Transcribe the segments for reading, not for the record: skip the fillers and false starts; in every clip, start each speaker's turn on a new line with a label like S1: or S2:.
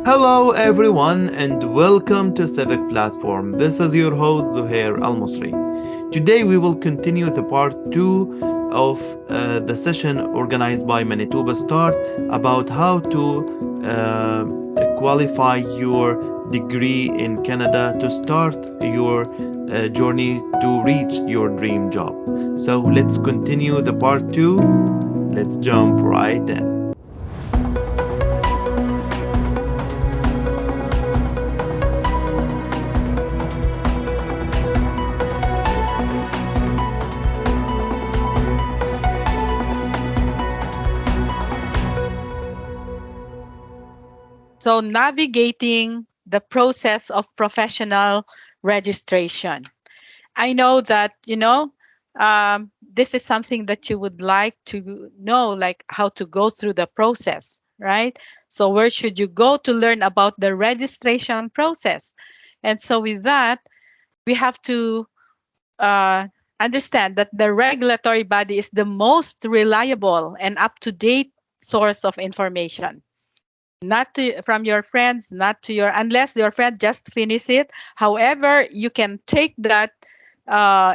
S1: Hello, everyone, and welcome to Civic Platform. This is your host, Zuher Almusre. Today, we will continue the part 2 of the session organized by Manitoba Start about how to qualify your degree in Canada to start your journey to reach your dream job. So, let's continue the part 2. Let's jump right in.
S2: So, navigating the process of professional registration. I know that, this is something that you would like to know, like how to go through the process, right? So, where should you go to learn about the registration process? And so, with that, we have to uh, understand that the regulatory body is the most reliable and up to date source of information, not to from your friends, not to your, unless your friend just finish it. However, you can take that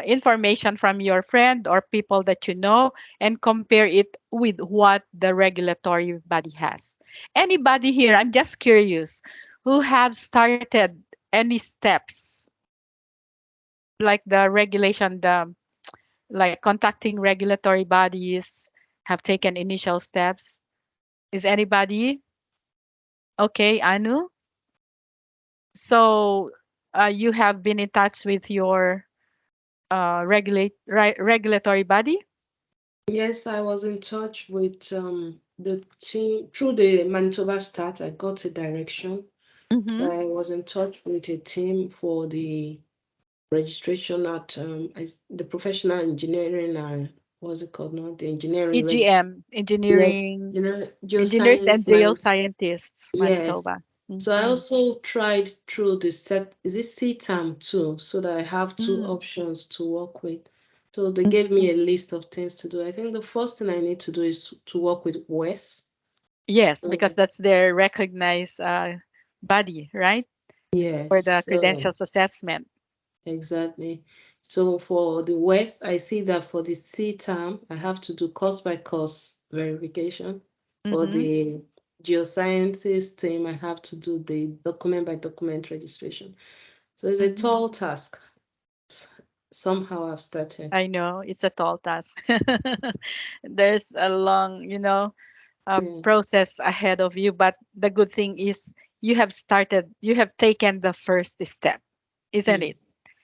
S2: information from your friend or people that you know and compare it with what the regulatory body has. Anybody here, I'm just curious, who have started any steps like the regulation, the like contacting regulatory bodies, have taken initial steps? Is anybody? Okay, Anu. So you have been in touch with your regulatory body?
S3: Yes, I was in touch with the team through the Manitoba Start. I got a direction.
S2: Mm-hmm.
S3: I was in touch with a team for the registration at the professional engineering and what's it called now? The engineering
S2: EGM,
S3: yes,
S2: engineering,
S3: geoscience
S2: engineers and geoscientists,
S3: yes.
S2: Manitoba.
S3: So I
S2: Mm-hmm.
S3: also tried through the set, is it CTAM too, so that I have two
S2: Mm-hmm.
S3: options to work with. So they gave me a list of things to do. I think the first thing I need to do is to work with WES.
S2: Yes, because
S3: So,
S2: that's their recognized body, right? For the
S3: yes, so
S2: credentials assessment.
S3: exactly. So for the West, I see that for the CTAM, I have to do course by course verification. For
S2: Mm-hmm.
S3: the geosciences team, I have to do the document by document registration. So it's a
S2: Mm-hmm.
S3: tall task. Somehow I've started.
S2: I know it's a tall task. There's a long,
S3: Yes.
S2: process ahead of you, but the good thing is you have started, you have taken the first step, isn't
S3: Mm.
S2: it?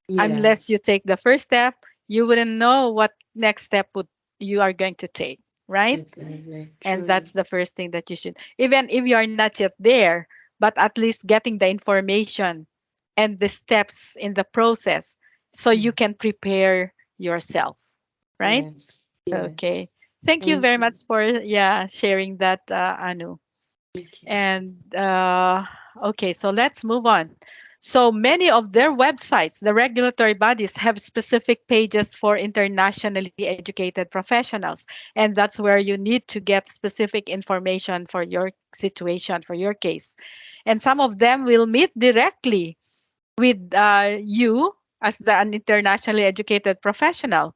S3: Yeah,
S2: Unless you take the first step, you wouldn't know what next step would you are going to take, right?
S3: exactly.
S2: And
S3: Truly.
S2: that's the first thing that you should, even if you are not yet there, but at least getting the information and the steps in the process so you
S3: Mm.
S2: can prepare yourself, right?
S3: Yes. Yes.
S2: Okay. Thank you
S3: Thank
S2: very
S3: you.
S2: much for, yeah, sharing that, Anu.
S3: Thank you.
S2: And okay, so let's move on. So many of their websites, the regulatory bodies, have specific pages for internationally educated professionals. And that's where you need to get specific information for your situation, for your case. And some of them will meet directly with you as an internationally educated professional.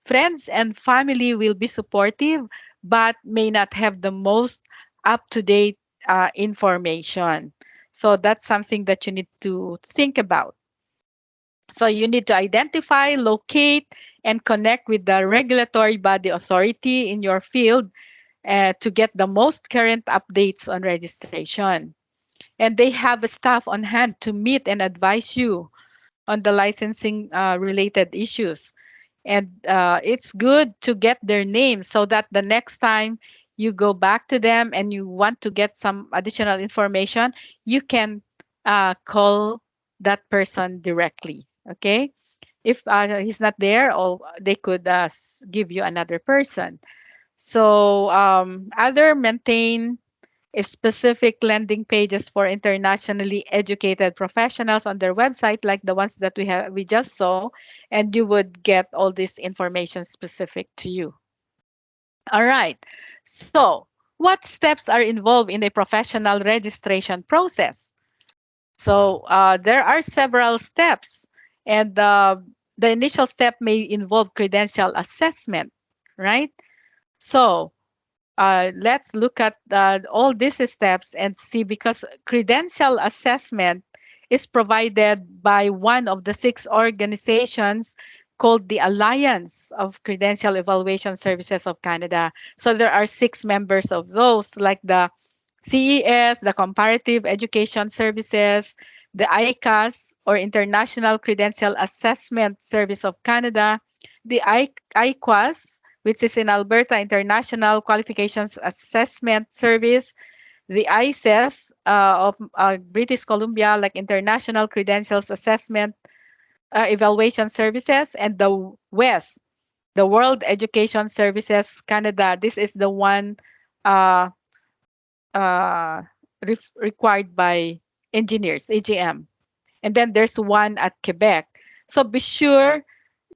S2: Friends and family will be supportive, but may not have the most up to date information. So that's something that you need to think about. So you need to identify, locate, and connect with the regulatory body authority in your field to get the most current updates on registration. And they have a staff on hand to meet and advise you on the licensing related issues. And it's good to get their names so that the next time you go back to them and you want to get some additional information, you can call that person directly. Okay. If he's not there, or they could give you another person. So other maintain if specific landing pages for internationally educated professionals on their website, like the ones that we just saw, and you would get all this information specific to you. All right. So what steps are involved in a professional registration process? So there are several steps, and the initial step may involve credential assessment, right? So let's look at all these steps and see, because credential assessment is provided by one of the 6 organizations called the Alliance of Credential Evaluation Services of Canada. So there are 6 members of those, like the CES, the Comparative Education Services, the ICAS, or International Credential Assessment Service of Canada, the IQAS, which is in Alberta International Qualifications Assessment Service, the ICES of British Columbia, like International Credentials Assessment Evaluation Services, and the WES, the World Education Services Canada. This is the one uh, required by engineers, AGM. And then there's one at Quebec. So be sure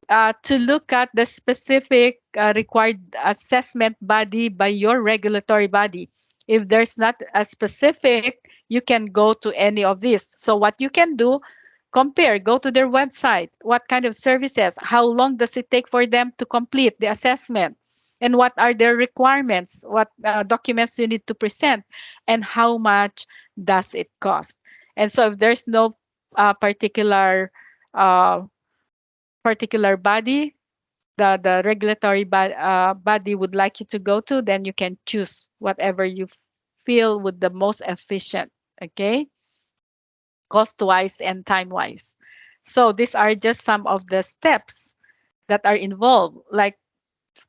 S2: to look at the specific required assessment body by your regulatory body. If there's not a specific, you can go to any of these. So what you can do, compare, go to their website. What kind of services? How long does it take for them to complete the assessment? And what are their requirements? What documents you need to present? And how much does it cost? And so if there's no particular body, the regulatory body would like you to go to, then you can choose whatever you feel would the most efficient, okay? Cost-wise and time-wise. So these are just some of the steps that are involved, like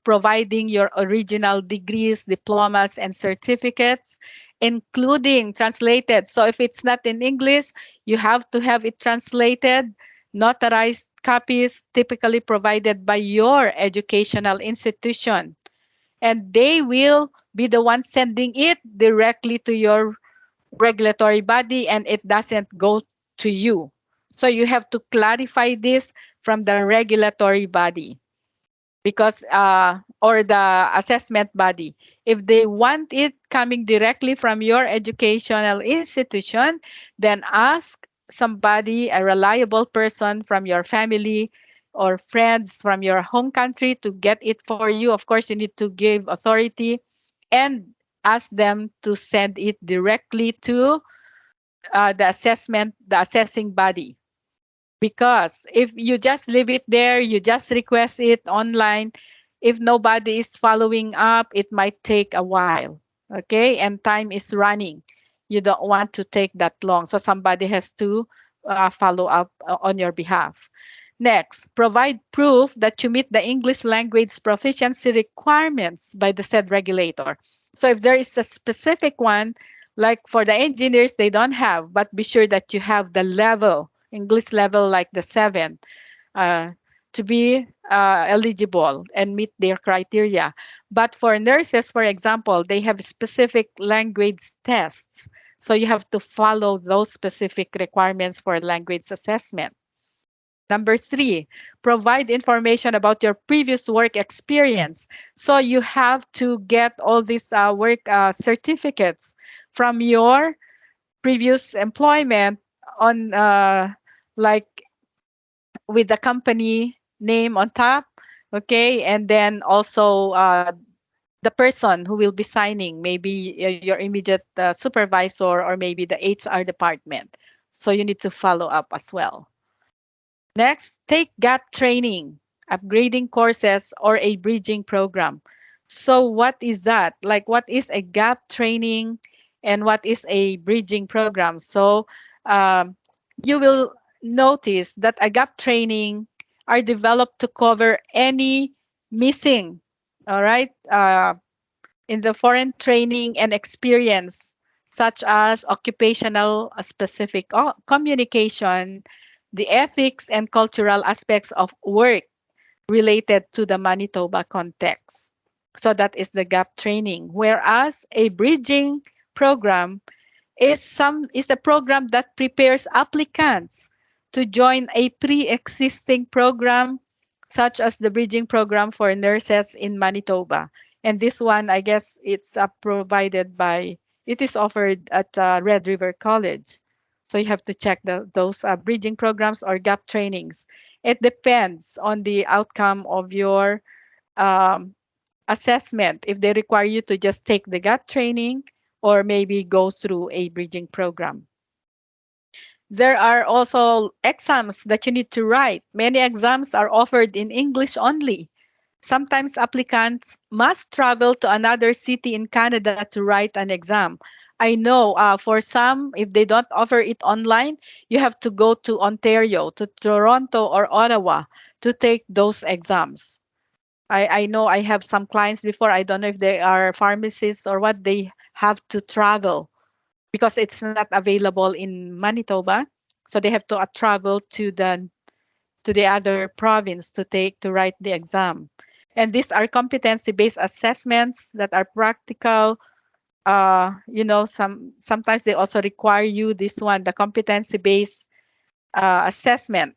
S2: providing your original degrees, diplomas, and certificates, including translated. So if it's not in English, you have to have it translated, notarized copies typically provided by your educational institution. And they will be the ones sending it directly to your regulatory body, and it doesn't go to you. So you have to clarify this from the regulatory body, because or the assessment body. If they want it coming directly from your educational institution, then ask somebody, a reliable person from your family or friends from your home country, to get it for you. Of course, you need to give authority, and ask them to send it directly to the assessing body. Because if you just leave it there, you just request it online, if nobody is following up, it might take a while. Okay, and time is running. You don't want to take that long. So somebody has to follow up on your behalf. Next, provide proof that you meet the English language proficiency requirements by the said regulator. So if there is a specific one, like for the engineers, they don't have, but be sure that you have the level, English level like the 7, to be eligible and meet their criteria. But for nurses, for example, they have specific language tests. So you have to follow those specific requirements for language assessment. Number 3, provide information about your previous work experience. So you have to get all these work certificates from your previous employment on like with the company name on top, okay? And then also the person who will be signing, maybe your immediate supervisor or maybe the HR department. So you need to follow up as well. Next, take gap training, upgrading courses, or a bridging program. So what is that? Like, what is a gap training and what is a bridging program? So you will notice that a gap training are developed to cover any missing, all right, in the foreign training and experience, such as occupational specific communication, the ethics and cultural aspects of work related to the Manitoba context. So that is the gap training. Whereas a bridging program is a program that prepares applicants to join a pre-existing program, such as the bridging program for nurses in Manitoba. And this one, I guess it's provided by, it is offered at Red River College. So you have to check those bridging programs or gap trainings. It depends on the outcome of your um, assessment, if they require you to just take the gap training or maybe go through a bridging program. There are also exams that you need to write. Many exams are offered in English only. Sometimes applicants must travel to another city in Canada to write an exam. I know for some, if they don't offer it online, you have to go to Ontario, to Toronto or Ottawa to take those exams. I know I have some clients before, I don't know if they are pharmacists or what, they have to travel because it's not available in Manitoba. So they have to travel to the other province to write the exam. And these are competency-based assessments that are practical. Sometimes they also require you this one, the competency-based assessment.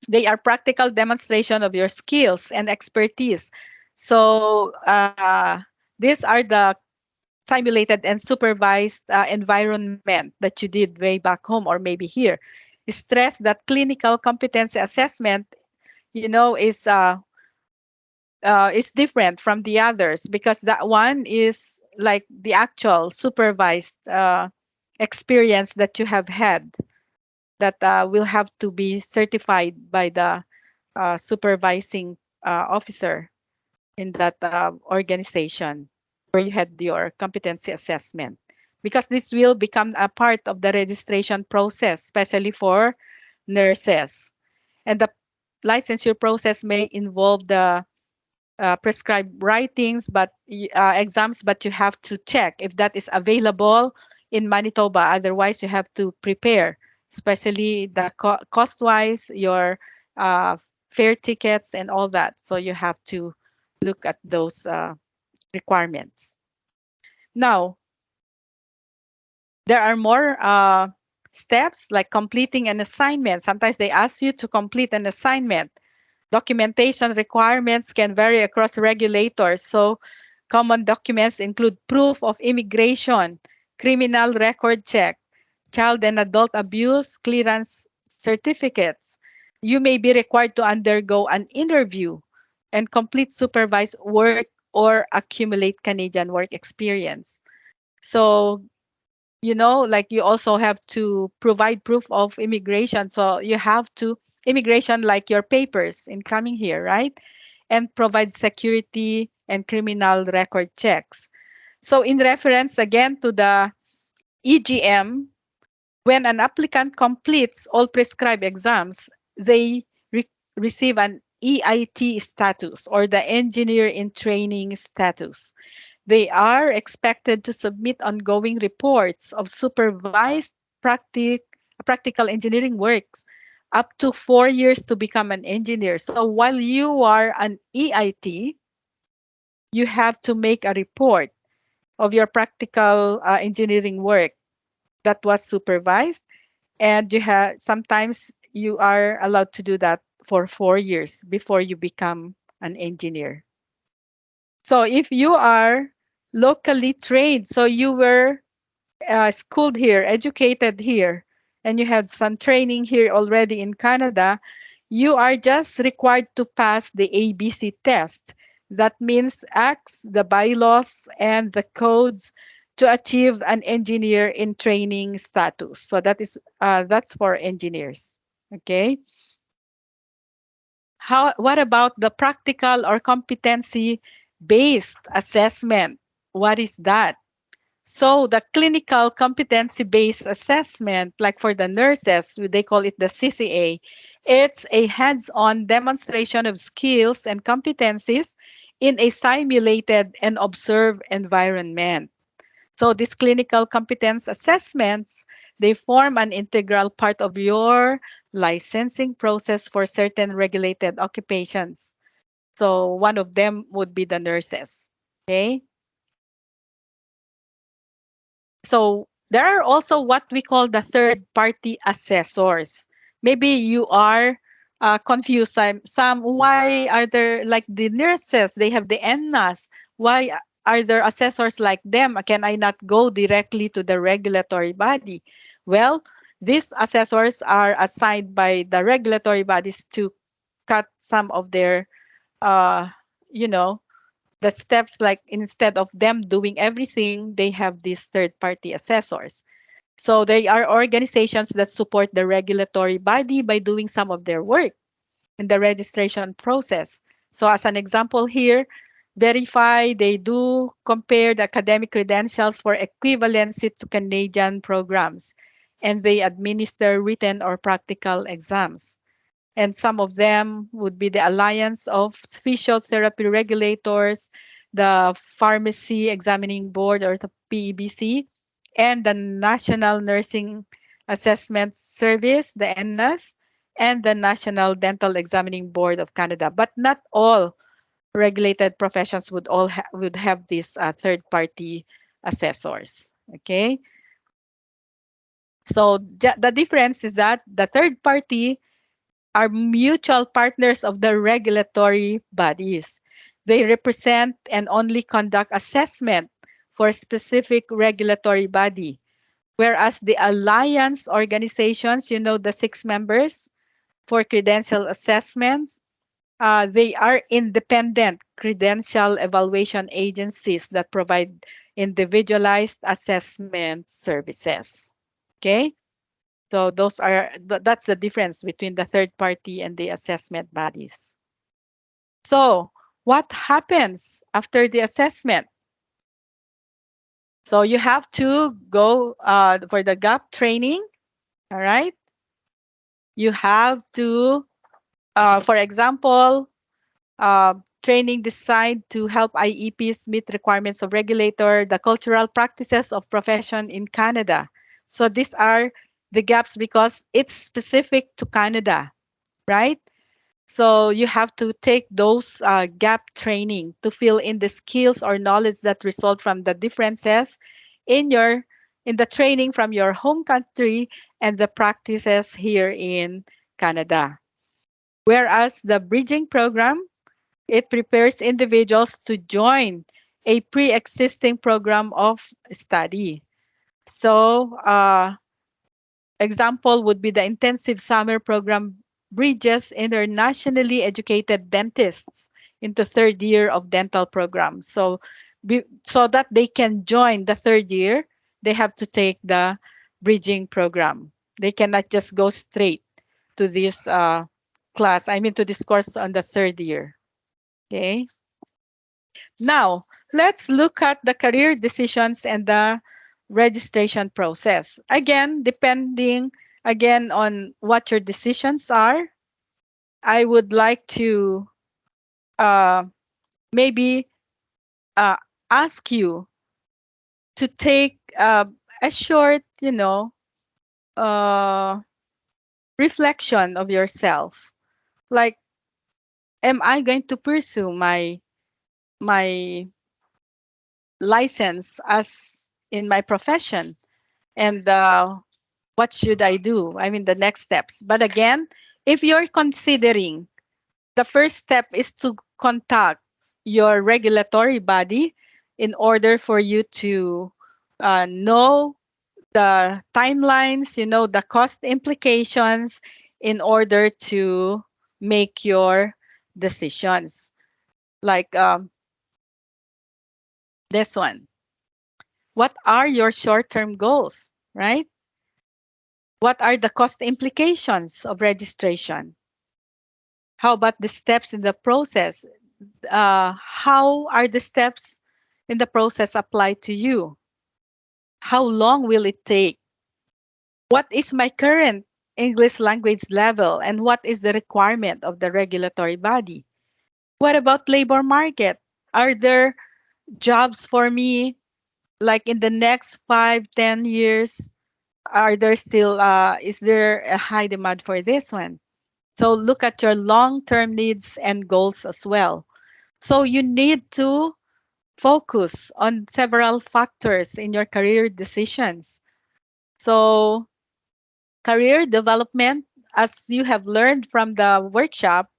S2: They are practical demonstration of your skills and expertise. So these are the simulated and supervised environment that you did way back home or maybe here. Stress that clinical competency assessment, is different from the others because that one is like the actual supervised experience that you have had that will have to be certified by the supervising officer in that organization where you had your competency assessment, because this will become a part of the registration process, especially for nurses. And the licensure process may involve the prescribed writings, but exams, but you have to check if that is available in Manitoba. Otherwise, you have to prepare, especially the cost-wise, your fare tickets and all that. So you have to look at those requirements. Now, there are more steps like completing an assignment. Sometimes they ask you to complete an assignment. Documentation requirements can vary across regulators. So common documents include proof of immigration, criminal record check, child and adult abuse clearance certificates. You may be required to undergo an interview and complete supervised work or accumulate Canadian work experience. So like you also have to provide proof of immigration. So you have to immigration like your papers in coming here, right? And provide security and criminal record checks. So in reference again to the EGM, when an applicant completes all prescribed exams, they receive an EIT status or the engineer in training status. They are expected to submit ongoing reports of supervised practical engineering works up to 4 years to become an engineer. So while you are an EIT, you have to make a report of your practical engineering work that was supervised, and sometimes you are allowed to do that for 4 years before you become an engineer. So if you are locally trained, so you were schooled here, educated here, and you had some training here already in Canada, you are just required to pass the ABC test. That means acts, the bylaws, and the codes to achieve an engineer in training status. So that's for engineers. Okay. What about the practical or competency-based assessment? What is that? So the clinical competency-based assessment, like for the nurses, they call it the CCA, it's a hands-on demonstration of skills and competencies in a simulated and observed environment. So these clinical competence assessments, they form an integral part of your licensing process for certain regulated occupations. So one of them would be the nurses, okay? So there are also what we call the third-party assessors. Maybe you are confused. Some, why are there like the nurses? They have the ENNAS. Why are there assessors like them? Can I not go directly to the regulatory body? Well, these assessors are assigned by the regulatory bodies to cut some of their, uh, you know, the steps, like instead of them doing everything, they have these third party assessors. So they are organizations that support the regulatory body by doing some of their work in the registration process. So as an example here, Verify, they do compare the academic credentials for equivalency to Canadian programs, and they administer written or practical exams. And some of them would be the Alliance of Physiotherapy Regulators, the Pharmacy Examining Board or the PEBC, and the National Nursing Assessment Service, the NNAS, and the National Dental Examining Board of Canada. But not all regulated professions would have these third-party assessors. Okay, so the difference is that the third party are mutual partners of the regulatory bodies. They represent and only conduct assessment for a specific regulatory body. Whereas the alliance organizations, the 6 members for credential assessments, they are independent credential evaluation agencies that provide individualized assessment services. Okay? So that's the difference between the third party and the assessment bodies. So what happens after the assessment? So you have to go for the gap training, all right? You have to, for example, training designed to help IEPs meet requirements of regulator, the cultural practices of profession in Canada. So these are the gaps because it's specific to Canada, right? So you have to take those gap training to fill in the skills or knowledge that result from the differences in the training from your home country and the practices here in Canada. Whereas the bridging program, it prepares individuals to join a pre-existing program of study. So example would be the intensive summer program bridges internationally educated dentists into third year of dental program. So so that they can join the third year, they have to take the bridging program. They cannot just go straight to this to this course on the third year. Okay. Now, let's look at the career decisions and the registration process. Again, depending on what your decisions are, I would like to uh, maybe uh, ask you to take a short, uh, reflection of yourself. Like, am I going to pursue my license as in my profession? And what should I do? I mean, the next steps. But again, if you're considering, the first step is to contact your regulatory body in order for you to know the timelines, the cost implications in order to make your decisions. Like this one. What are your short-term goals, right? What are the cost implications of registration? How about the steps in the process? How are the steps in the process applied to you? How long will it take? What is my current English language level and what is the requirement of the regulatory body? What about labor market? Are there jobs for me like in the next 5, 10 years? Are there still is there a high demand for this one? So look at your long-term needs and goals as well. So you need to focus on several factors in your career decisions. So career development, as you have learned from the workshop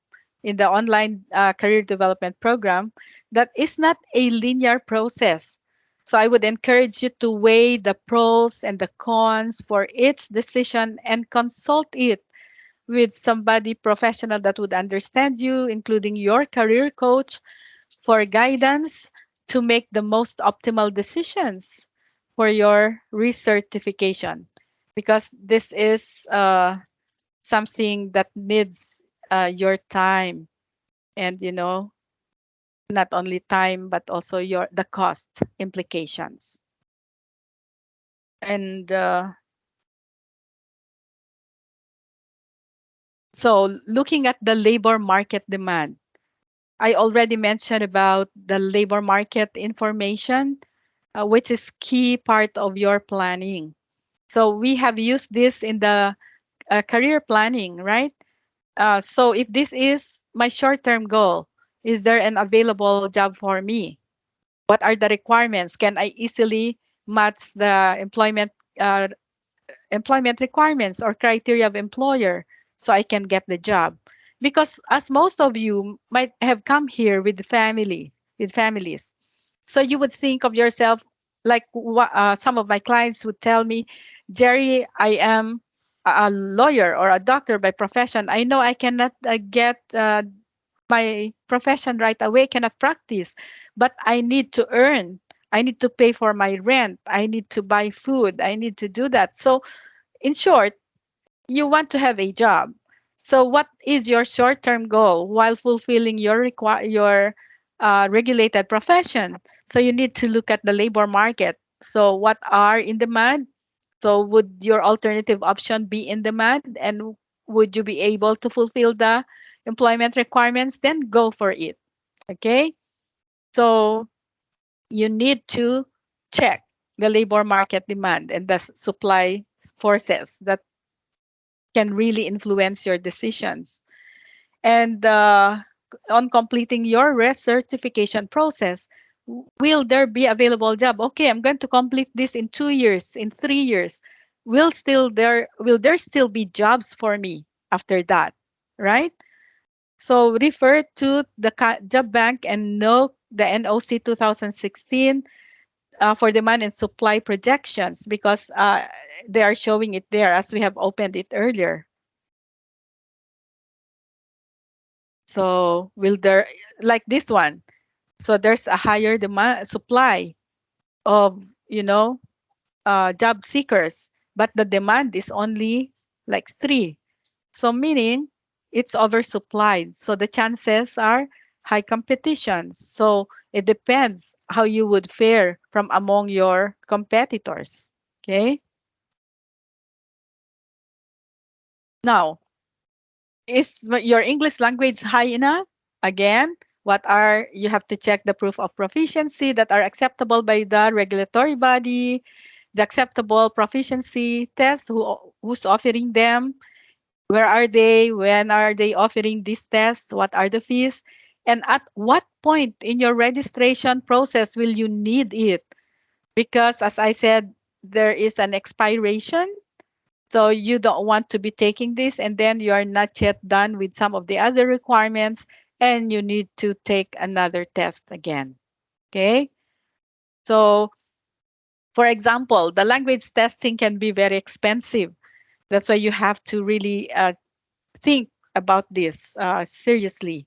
S2: in the online career development program, that is not a linear process. So I would encourage you to weigh the pros and the cons for each decision and consult it with somebody professional that would understand you, including your career coach, for guidance to make the most optimal decisions for your recertification. Because this is something that needs your time, and not only time but also the cost implications. And so looking at the labor market demand, I already mentioned about the labor market information, which is key part of your planning. So we have used this in the career planning, right? So if this is my short-term goal, is there an available job for me? What are the requirements? Can I easily match the employment requirements or criteria of employer so I can get the job? Because as most of you might have come here with families, so you would think of yourself like some of my clients would tell me, Jerry, I am a lawyer or a doctor by profession. I know I cannot get my profession right away, cannot practice, but I need to earn. I need to pay for my rent. I need to buy food. I need to do that. So, in short, you want to have a job. So, what is your short-term goal while fulfilling your regulated profession? So, you need to look at the labor market. So, what are in demand? So, would your alternative option be in demand, and would you be able to fulfill the employment requirements? Then go for it. Okay. So, you need to check the labor market demand and the supply forces that can really influence your decisions. And on completing your recertification process, will there be available job? Okay, I'm going to complete this in 2 years, in 3 years. Will there still be jobs for me after that, right? So refer to the job bank and know the NOC 2016 for demand and supply projections, because they are showing it there as we have opened it earlier. So will there, like this one, so there's a higher demand supply of job seekers, but the demand is only like 3. So meaning it's oversupplied. So the chances are high competition. So it depends how you would fare from among your competitors. Okay. Now, is your English language high enough? Again, you have to check the proof of proficiency that are acceptable by the regulatory body, the acceptable proficiency tests, who's offering them, where are they, when are they offering these tests, what are the fees, and at what point in your registration process will you need it? Because as I said, there is an expiration. So you don't want to be taking this and then you are not yet done with some of the other requirements and you need to take another test again. Okay. So for example, the language testing can be very expensive. That's why you have to really think about this seriously.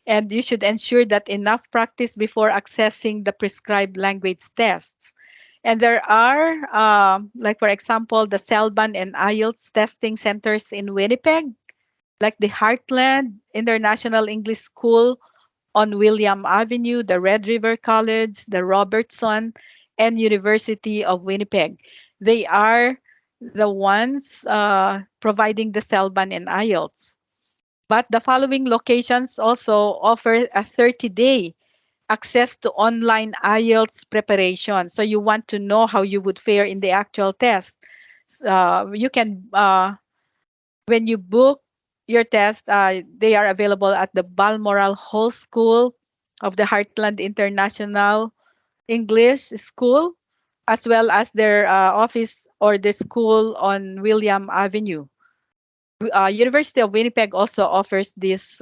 S2: And you should ensure that enough practice before accessing the prescribed language tests. And there are, like for example, the CELBAN and IELTS testing centers in Winnipeg, like the Heartland International English School on William Avenue, the Red River College, the Robertson, and University of Winnipeg. They are the ones providing the CELBAN and IELTS. But the following locations also offer a 30-day access to online IELTS preparation. So you want to know how you would fare in the actual test. You can, when you book your test, they are available at the Balmoral Hall School of the Heartland International English School, as well as their office or the school on William Avenue. University of Winnipeg also offers this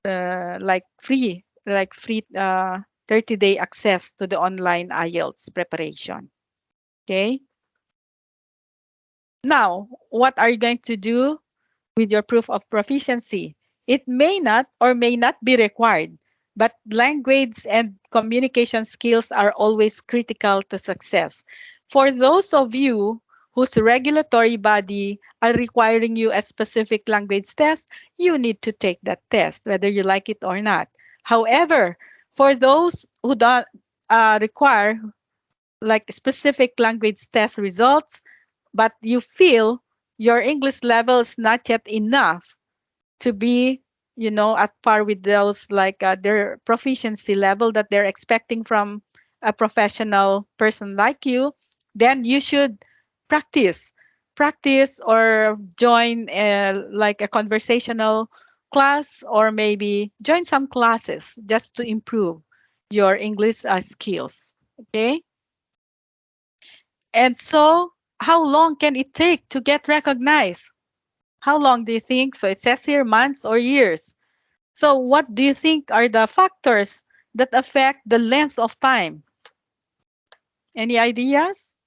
S2: like free like free 30-day access to the online IELTS preparation. Okay. Now, what are you going to do with your proof of proficiency? It may not or may not be required, but language and communication skills are always critical to success. For those of you whose regulatory body are requiring you a specific language test, you need to take that test, whether you like it or not. However, for those who don't require like specific language test results, but you feel your English level is not yet enough to be, at par with those like their proficiency level that they're expecting from a professional person like you, then you should practice, practice or join like a conversational class or maybe join some classes just to improve your English skills. Okay. And so, how long can it take to get recognized? How long do you think? So it says here months or years. So what do you think are the factors that affect the length of time? Any ideas?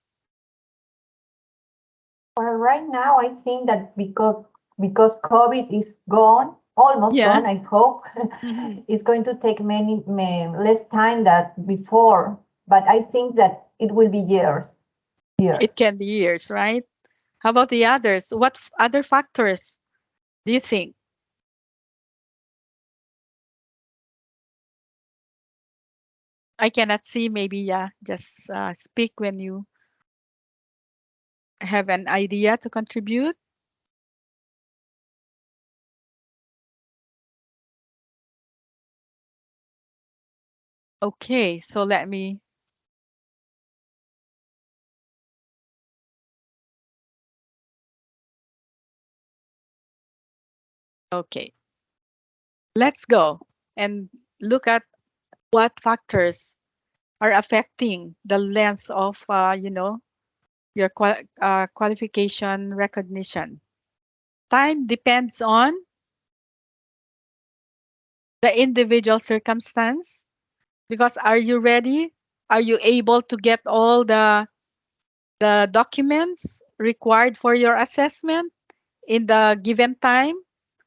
S4: Well, right now I think that because COVID is gone, almost
S2: Yeah.
S4: gone, I hope,
S2: Mhm.
S4: it's going to take less time than before. But I think that it will be years.
S2: It
S4: Years.
S2: can be years, right? How about the others? What other factors do you think? I cannot see. Maybe, yeah, just speak when you have an idea to contribute. Okay, so let me. Okay, let's go and look at what factors are affecting the length of, your qualification recognition. Time depends on the individual circumstance because are you ready? Are you able to get all the documents required for your assessment in the given time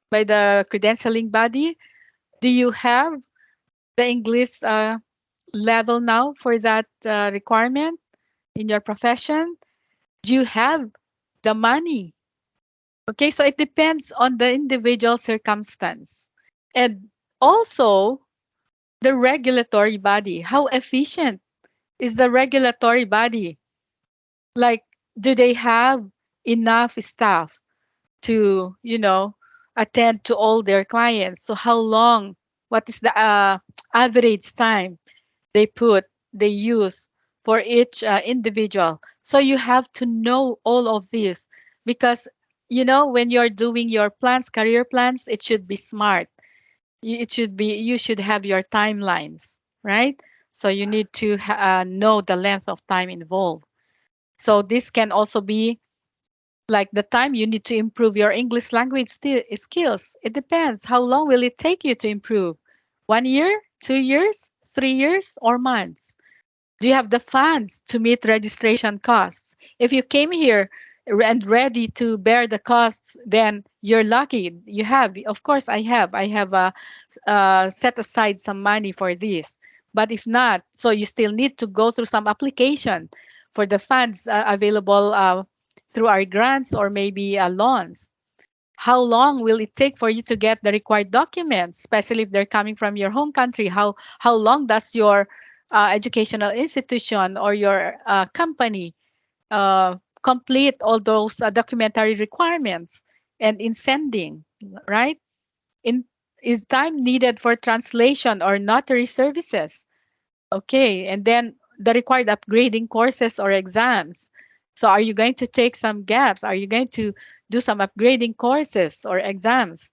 S2: by the credentialing body? Do you have the English level now for that requirement in your profession? Do you have the money? Okay, so it depends on the individual circumstance. And also the regulatory body. How efficient is the regulatory body? Like, do they have enough staff to, attend to all their clients? So how long? What is the average time they use for each individual? So you have to know all of this because when you're doing your plans, career plans, it should be smart. You should have your timelines, right? So you need to know the length of time involved. So this can also be like the time you need to improve your English language skills. It depends. How long will it take you to improve? 1 year, 2 years, 3 years, or months? Do you have the funds to meet registration costs? If you came here and ready to bear the costs, then you're lucky. You have, of course, I have. I have set aside some money for this. But if not, so you still need to go through some application for the funds available through our grants or maybe loans. How long will it take for you to get the required documents, especially if they're coming from your home country? How long does your educational institution or your company complete all those documentary requirements and in sending, right? In Is time needed for translation or notary services? Okay, and then the required upgrading courses or exams. So are you going to take some gaps? Are you going to do some upgrading courses or exams?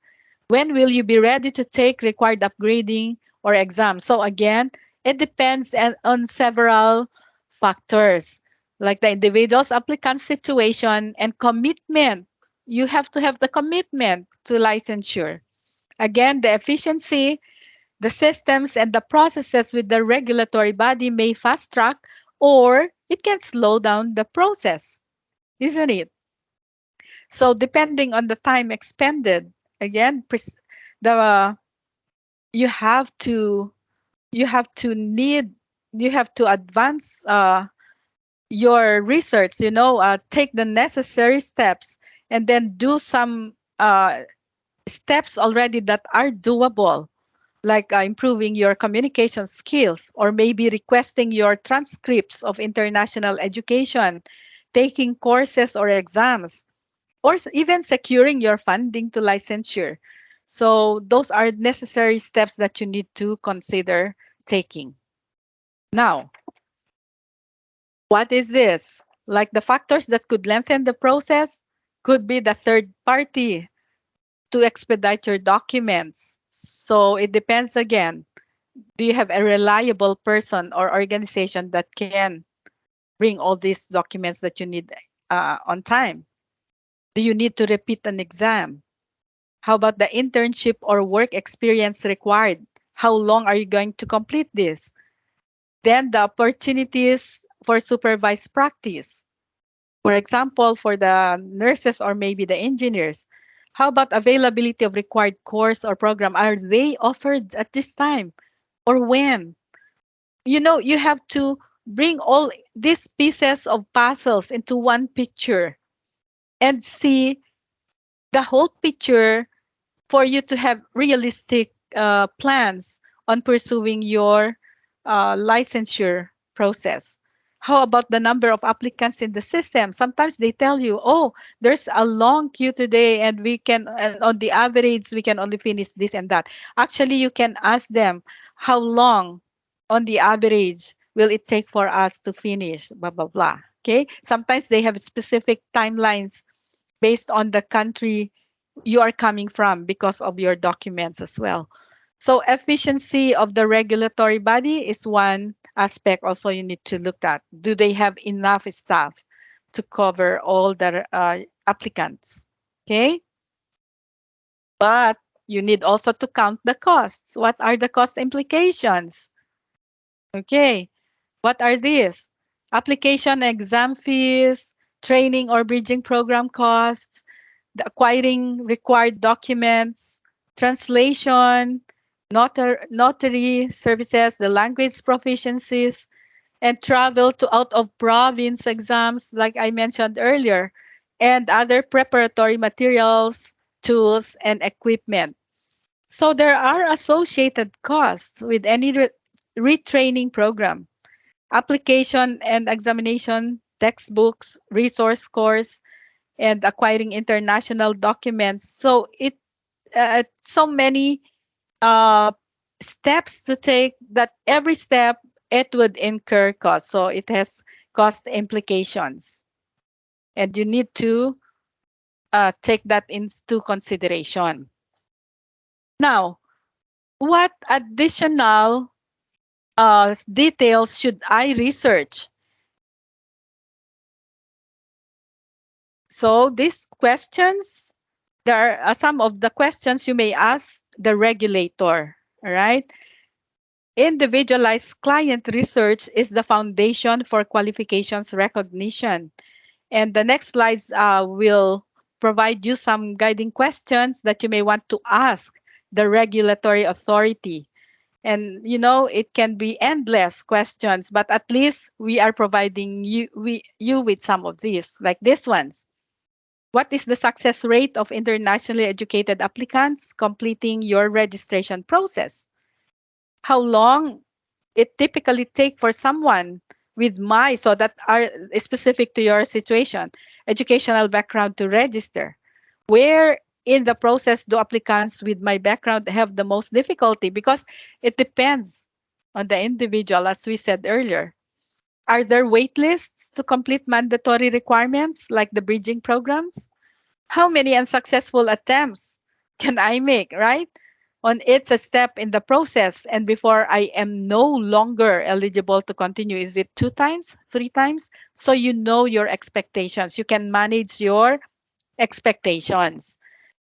S2: When will you be ready to take required upgrading or exams? So again, it depends on several factors, like the individual's applicant situation and commitment. You have to have the commitment to licensure. Again, the efficiency The systems and the processes with the regulatory body may fast track or it can slow down the process, isn't it? So depending on the time expended, again, the you have to you have to need you have to advance your research, take the necessary steps and then do some steps already that are doable, like improving your communication skills or maybe requesting your transcripts of international education, taking courses or exams, or even securing your funding to licensure. So those are necessary steps that you need to consider taking. Now, what is this? Like the factors that could lengthen the process could be the third party to expedite your documents. So it depends again. Do you have a reliable person or organization that can bring all these documents that you need on time? Do you need to repeat an exam? How about the internship or work experience required? How long are you going to complete this? Then the opportunities for supervised practice. For example, for the nurses or maybe the engineers, how about availability of required course or program? Are they offered at this time or when? You have to bring all these pieces of puzzles into one picture and see the whole picture for you to have realistic plans on pursuing your licensure process. How about the number of applicants in the system? Sometimes they tell you, oh, there's a long queue today and and on the average, we can only finish this and that. Actually, you can ask them, how long on the average will it take for us to finish, blah, blah, blah. Okay. Sometimes they have specific timelines based on the country you are coming from because of your documents as well. So efficiency of the regulatory body is one aspect also you need to look at. Do they have enough staff to cover all the applicants? Okay. But you need also to count the costs. What are the cost implications? Okay. What are these? Application exam fees, training or bridging program costs, the acquiring required documents, translation, notary services, the language proficiencies, and travel to out of province exams, like I mentioned earlier, and other preparatory materials, tools, and equipment. So there are associated costs with any retraining program. Application and examination, textbooks, resource course, and acquiring international documents. So so many uh, steps to take that every step it would incur cost. So it has cost implications, and you need to take that into consideration. Now, what additional details should I research? So these questions, there are some of the questions you may ask the regulator, all right? Individualized client research is the foundation for qualifications recognition. And the next slides will provide you some guiding questions that you may want to ask the regulatory authority. And it can be endless questions, but at least we are providing you with some of these, like these ones. What is the success rate of internationally educated applicants completing your registration process? How long it typically take for someone with so that are specific to your situation, educational background to register? Where in the process do applicants with my background have the most difficulty? Because it depends on the individual, as we said earlier. Are there wait lists to complete mandatory requirements like the bridging programs? How many unsuccessful attempts can I make, right? On it's a step in the process, and before I am no longer eligible to continue. Is it 2 times, 3 times? So you know your expectations. You can manage your expectations.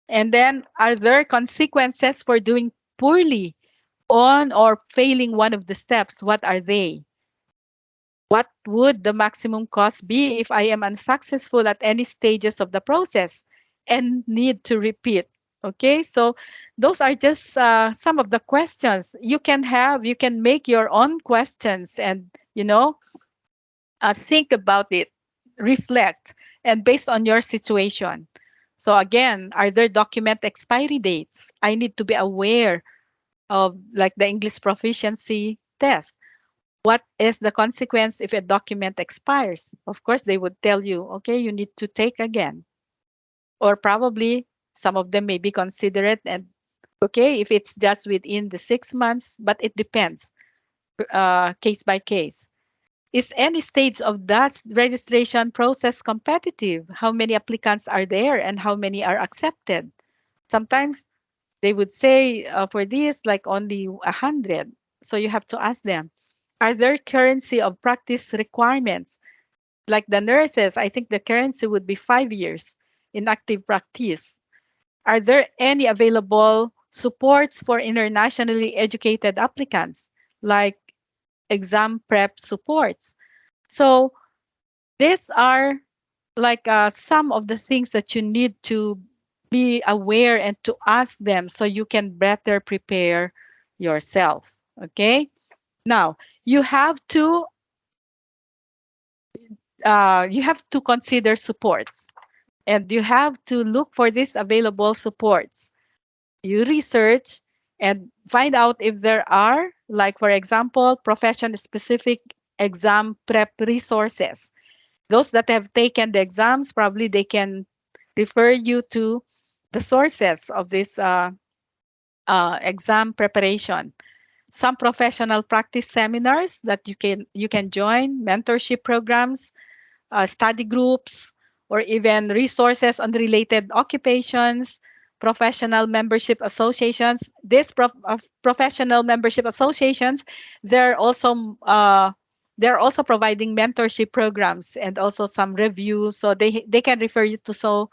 S2: And then, are there consequences for doing poorly on or failing one of the steps, what are they? What would the maximum cost be if I am unsuccessful at any stages of the process and need to repeat? Okay, so those are just some of the questions you can have. You can make your own questions and, think about it, reflect, and based on your situation. So again, are there document expiry dates? I need to be aware of like the English proficiency test. What is the consequence if a document expires? Of course, they would tell you, okay, you need to take again. Or probably some of them may be considerate and okay, if it's just within the 6 months, but it depends case by case. Is any stage of that registration process competitive? How many applicants are there and how many are accepted? Sometimes they would say for this, like only 100. So you have to ask them, are there currency of practice requirements? Like the nurses, I think the currency would be 5 years in active practice. Are there any available supports for internationally educated applicants, like exam prep supports? So these are like some of the things that you need to be aware and to ask them so you can better prepare yourself. Okay. Now you have to consider supports and you have to look for these available supports. You research and find out if there are, like for example, profession specific exam prep resources. Those that have taken the exams, probably they can refer you to the sources of this exam preparation. Some professional practice seminars that you can join, mentorship programs, study groups, or even resources on related occupations, professional membership associations. These professional membership associations, they're also providing mentorship programs and also some reviews, so they can refer you to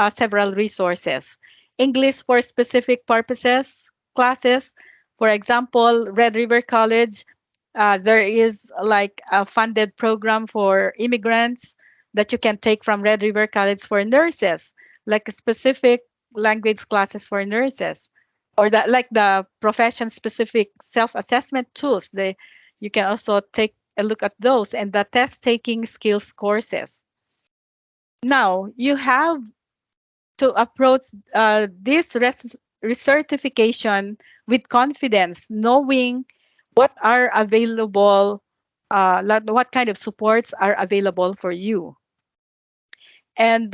S2: several resources. English for specific purposes classes, for example, Red River College, there is like a funded program for immigrants that you can take from Red River College for nurses, like specific language classes for nurses, or that like the profession specific self-assessment tools. You can also take a look at those and the test taking skills courses. Now you have to approach this recertification with confidence, knowing what are available, what kind of supports are available for you. And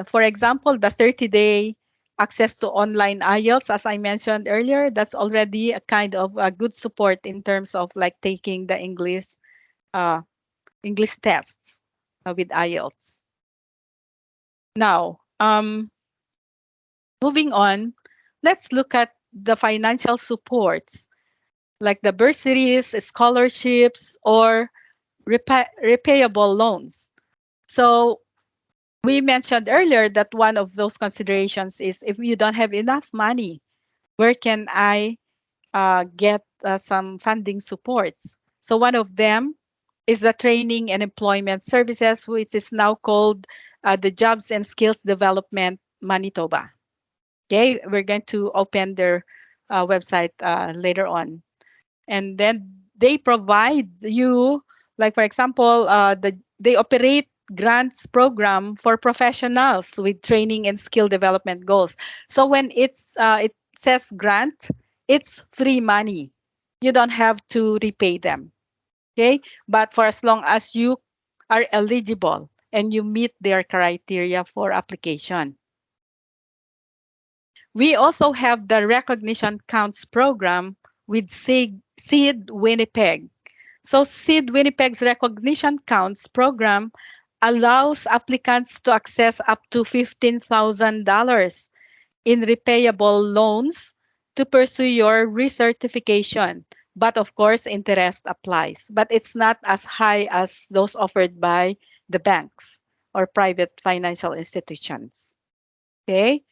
S2: for example, the 30-day access to online IELTS, as I mentioned earlier, that's already a kind of a good support in terms of like taking the uh, English tests with IELTS. Now, moving on, let's look at the financial supports like the bursaries, scholarships, or repayable loans. So we mentioned earlier that one of those considerations is if you don't have enough money, where can I get some funding supports? So one of them is the training and employment services, which is now called the Jobs and Skills Development Manitoba. Okay, we're going to open their website later on. And then they provide you, like for example, they operate grants program for professionals with training and skill development goals. So when it says grant, it's free money. You don't have to repay them. Okay, but for as long as you are eligible and you meet their criteria for application. We also have the Recognition Counts program with SEED Winnipeg. So SEED Winnipeg's Recognition Counts program allows applicants to access up to $15,000 in repayable loans to pursue your recertification. But of course, interest applies. But it's not as high as those offered by the banks or private financial institutions. Okay.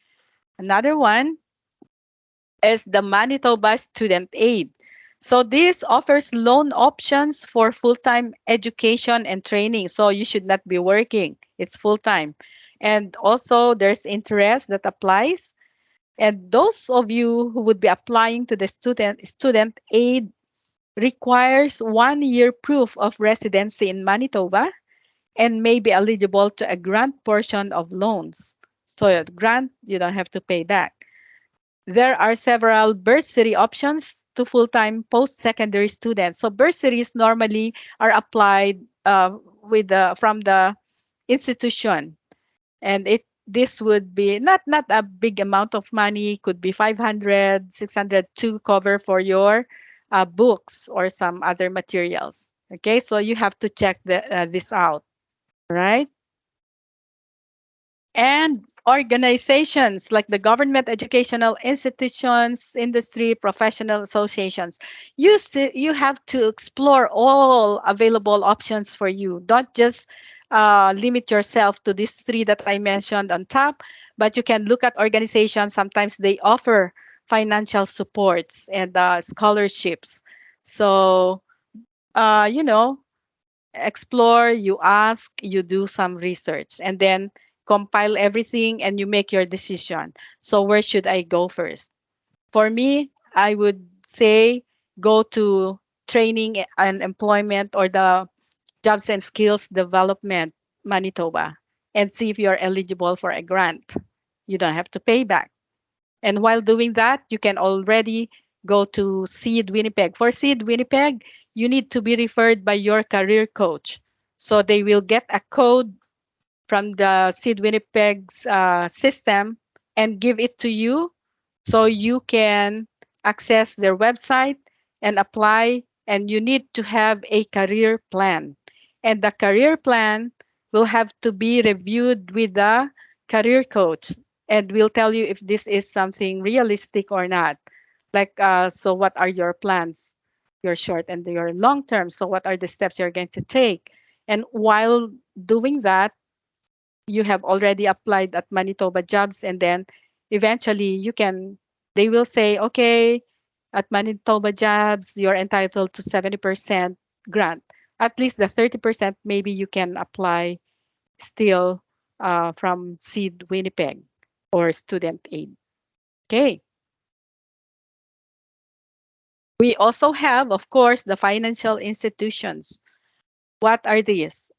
S2: Another one is the Manitoba Student Aid. So this offers loan options for full-time education and training. So you should not be working. It's full-time. And also there's interest that applies. And those of you who would be applying to the student aid requires 1 year proof of residency in Manitoba and may be eligible to a grant portion of loans. So a grant, you don't have to pay back. There are several bursary options to full-time post-secondary students. So bursaries normally are applied from the institution, and this would be not a big amount of money. Could be 500, 600 to cover for your books or some other materials. Okay, so you have to check this out, right? And organizations like the government, educational institutions, industry, professional associations. You have to explore all available options for you. Don't just limit yourself to these three that I mentioned on top, but you can look at organizations. Sometimes they offer financial supports and scholarships. So, you know, explore, you ask, you do some research, and then compile everything and you make your decision. So where should I go first? For me, I would say go to training and employment or the jobs and skills development Manitoba and see if you're eligible for a grant. You don't have to pay back. And while doing that, you can already go to Seed Winnipeg. For Seed Winnipeg, you need to be referred by your career coach. So they will get a code from the Seed Winnipeg's system and give it to you so you can access their website and apply. And you need to have a career plan. And the career plan will have to be reviewed with the career coach and will tell you if this is something realistic or not. Like, so what are your plans, your short and your long term? So what are the steps you're going to take? And while doing that, you have already applied at Manitoba Jobs, and then eventually they will say, okay, at Manitoba Jobs, you're entitled to 70% grant. At least the 30%, maybe you can apply still from Seed Winnipeg or student aid. Okay. We also have, of course, the financial institutions. What are these?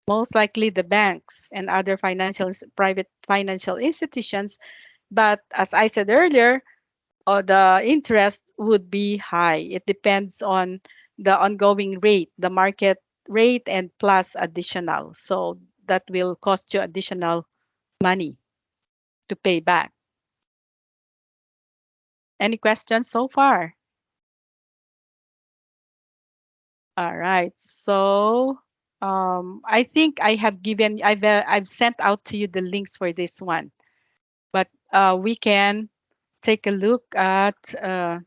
S2: Most likely the banks and other private financial institutions. But as I said earlier, the interest would be high. It depends on the ongoing rate, the market rate, and plus additional. So that will cost you additional money to pay back. Any questions so far? All right. So I think I've sent out to you the links for this one, but we can take a look at the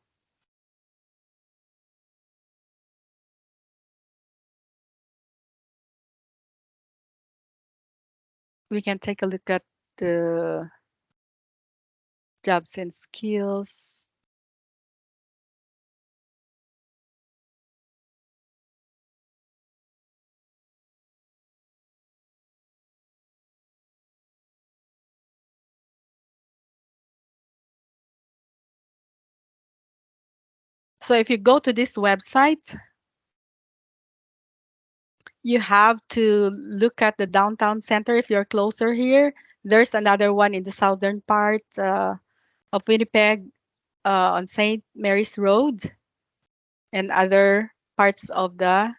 S2: jobs and skills. So if you go to this website, you have to look at the downtown center. If you're closer here, there's another one in the southern part of Winnipeg on St. Mary's Road and other parts of the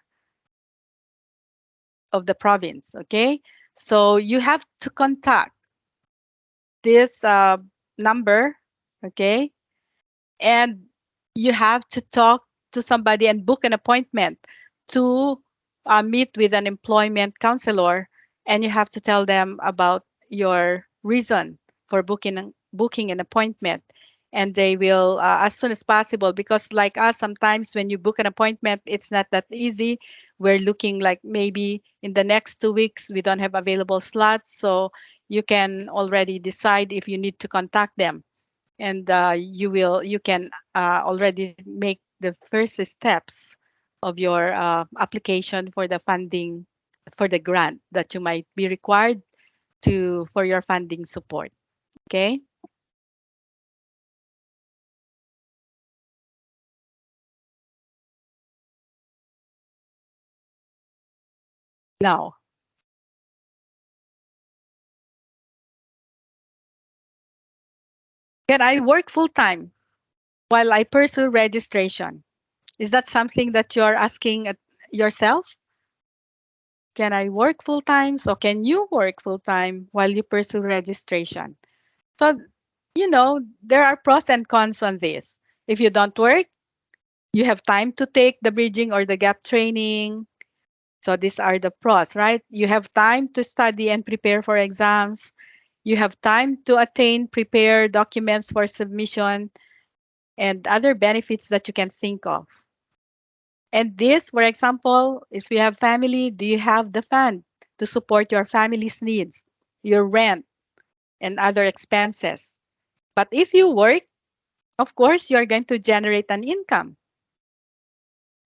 S2: province. Okay, so you have to contact this number. Okay, and you have to talk to somebody and book an appointment to meet with an employment counselor, and you have to tell them about your reason for booking an appointment, and they will as soon as possible, because like us, sometimes when you book an appointment, it's not that easy. We're looking like maybe in the next 2 weeks we don't have available slots, so you can already decide if you need to contact them, and you can already make the first steps of your application for the funding for the grant that you might be required to for your funding support. Okay. Now, can I work full time while I pursue registration? Is that something that you're asking yourself? Can I work full time? So can you work full time while you pursue registration? So, there are pros and cons on this. If you don't work, you have time to take the bridging or the gap training. So these are the pros, right? You have time to study and prepare for exams. You have time to attain, prepare documents for submission, and other benefits that you can think of. And this, for example, if you have family, do you have the fund to support your family's needs, your rent, and other expenses? But if you work, of course, you are going to generate an income.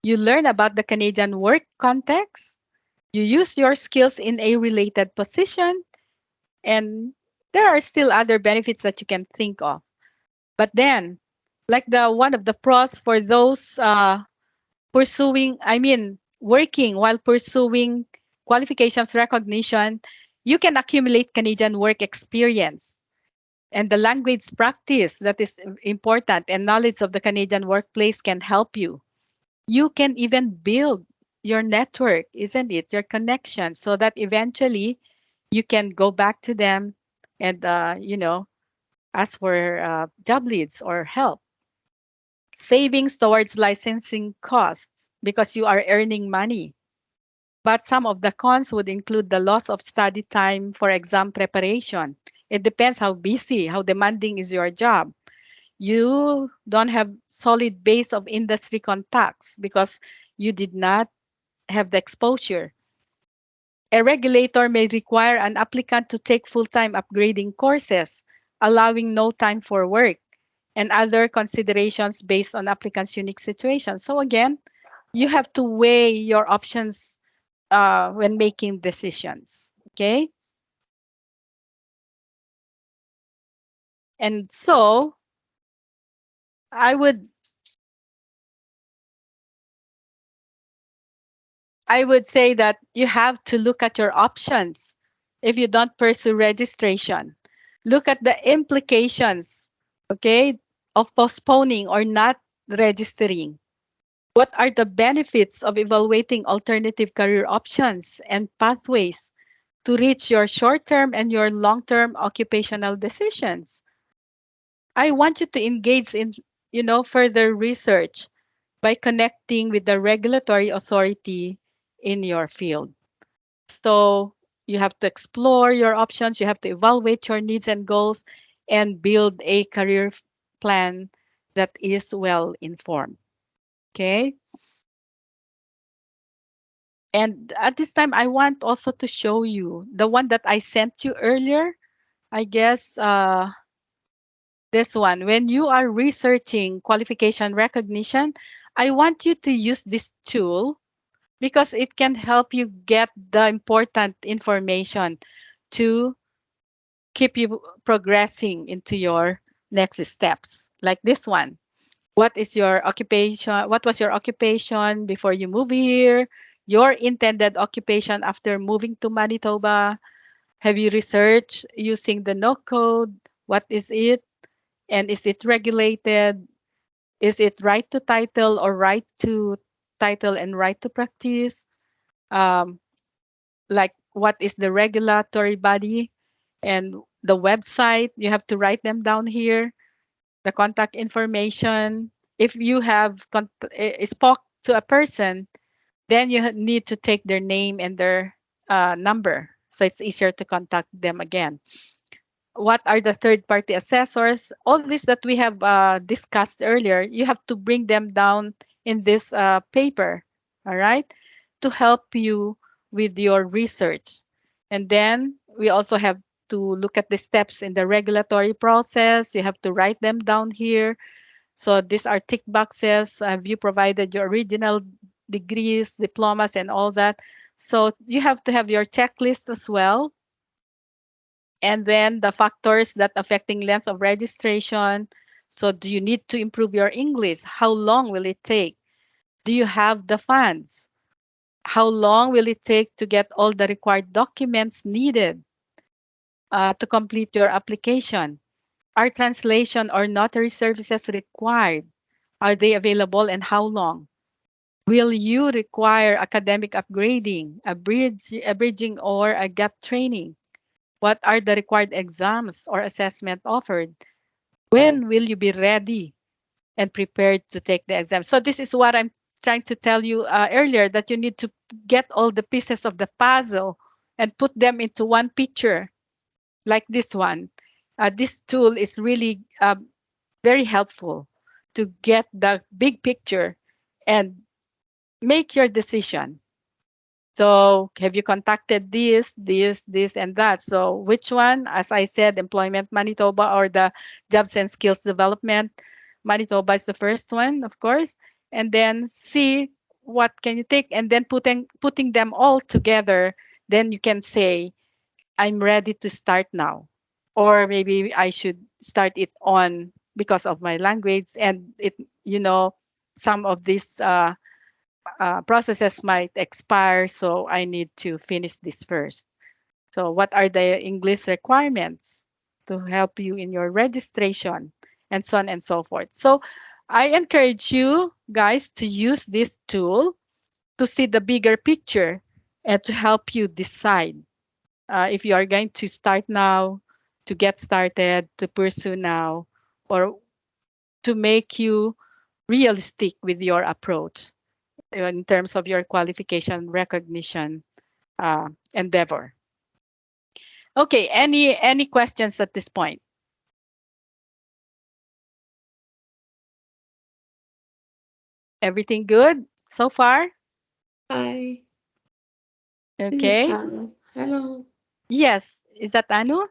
S2: You learn about the Canadian work context. You use your skills in a related position, and there are still other benefits that you can think of. But then, like the one of the pros for those working while pursuing qualifications recognition, you can accumulate Canadian work experience and the language practice that is important, and knowledge of the Canadian workplace can help you. You can even build your network, isn't it? Your connection, so that eventually you can go back to them and, ask for job leads or help. Savings towards licensing costs because you are earning money. But some of the cons would include the loss of study time for exam preparation. It depends how busy, how demanding is your job. You don't have solid base of industry contacts because you did not have the exposure. A regulator may require an applicant to take full-time upgrading courses, allowing no time for work, and other considerations based on applicant's unique situation. So again, you have to weigh your options when making decisions. Okay. And so I would I would say that you have to look at your options if you don't pursue registration. Look at the implications, okay, of postponing or not registering. What are the benefits of evaluating alternative career options and pathways to reach your short-term and your long-term occupational decisions? I want you to engage in, further research by connecting with the regulatory authority in your field. So you have to explore your options, you have to evaluate your needs and goals, and build a career plan that is well informed. Okay. And at this time, I want also to show you the one that I sent you earlier. I guess this one. When you are researching qualification recognition, I want you to use this tool because it can help you get the important information to keep you progressing into your next steps. Like this one. What is your occupation? What was your occupation before you move here? Your intended occupation after moving to Manitoba? Have you researched using the no code? What is it? And is it regulated? Is it right to title or right to title and right to practice? Um, like what is the regulatory body and the website? You have to write them down here. The contact information. If you have spoke to a person, then you need to take their name and their number, so it's easier to contact them again. What are the third-party assessors? All this that we have discussed earlier, you have to bring them down in this paper, all right, to help you with your research. And then we also have to look at the steps in the regulatory process. You have to write them down here. So these are tick boxes. Have you provided your original degrees, diplomas, and all that? So you have to have your checklist as well. And then the factors that affecting length of registration. So do you need to improve your English? How long will it take? Do you have the funds? How long will it take to get all the required documents needed to complete your application? Are translation or notary services required? Are they available and how long? Will you require academic upgrading, a bridging or a gap training? What are the required exams or assessment offered? When will you be ready and prepared to take the exam? So this is what I'm trying to tell you earlier, that you need to get all the pieces of the puzzle and put them into one picture like this one. This tool is really very helpful to get the big picture and make your decision. So have you contacted this, and that? So which one? As I said, Employment Manitoba or the Jobs and Skills Development Manitoba is the first one, of course. And then see what can you take, and then putting them all together, then you can say, I'm ready to start now. Or maybe I should start it on because of my language, and some of these processes might expire, so I need to finish this first. So what are the English requirements to help you in your registration, and so on and so forth. So I encourage you guys to use this tool to see the bigger picture and to help you decide if you are going to start now, to get started, to pursue now, or to make you realistic with your approach in terms of your qualification recognition endeavor. Okay, any questions at this point? Everything good so far?
S3: Hi, this is
S2: Okay.
S3: Anna. Hello.
S2: Yes. Is that Anu?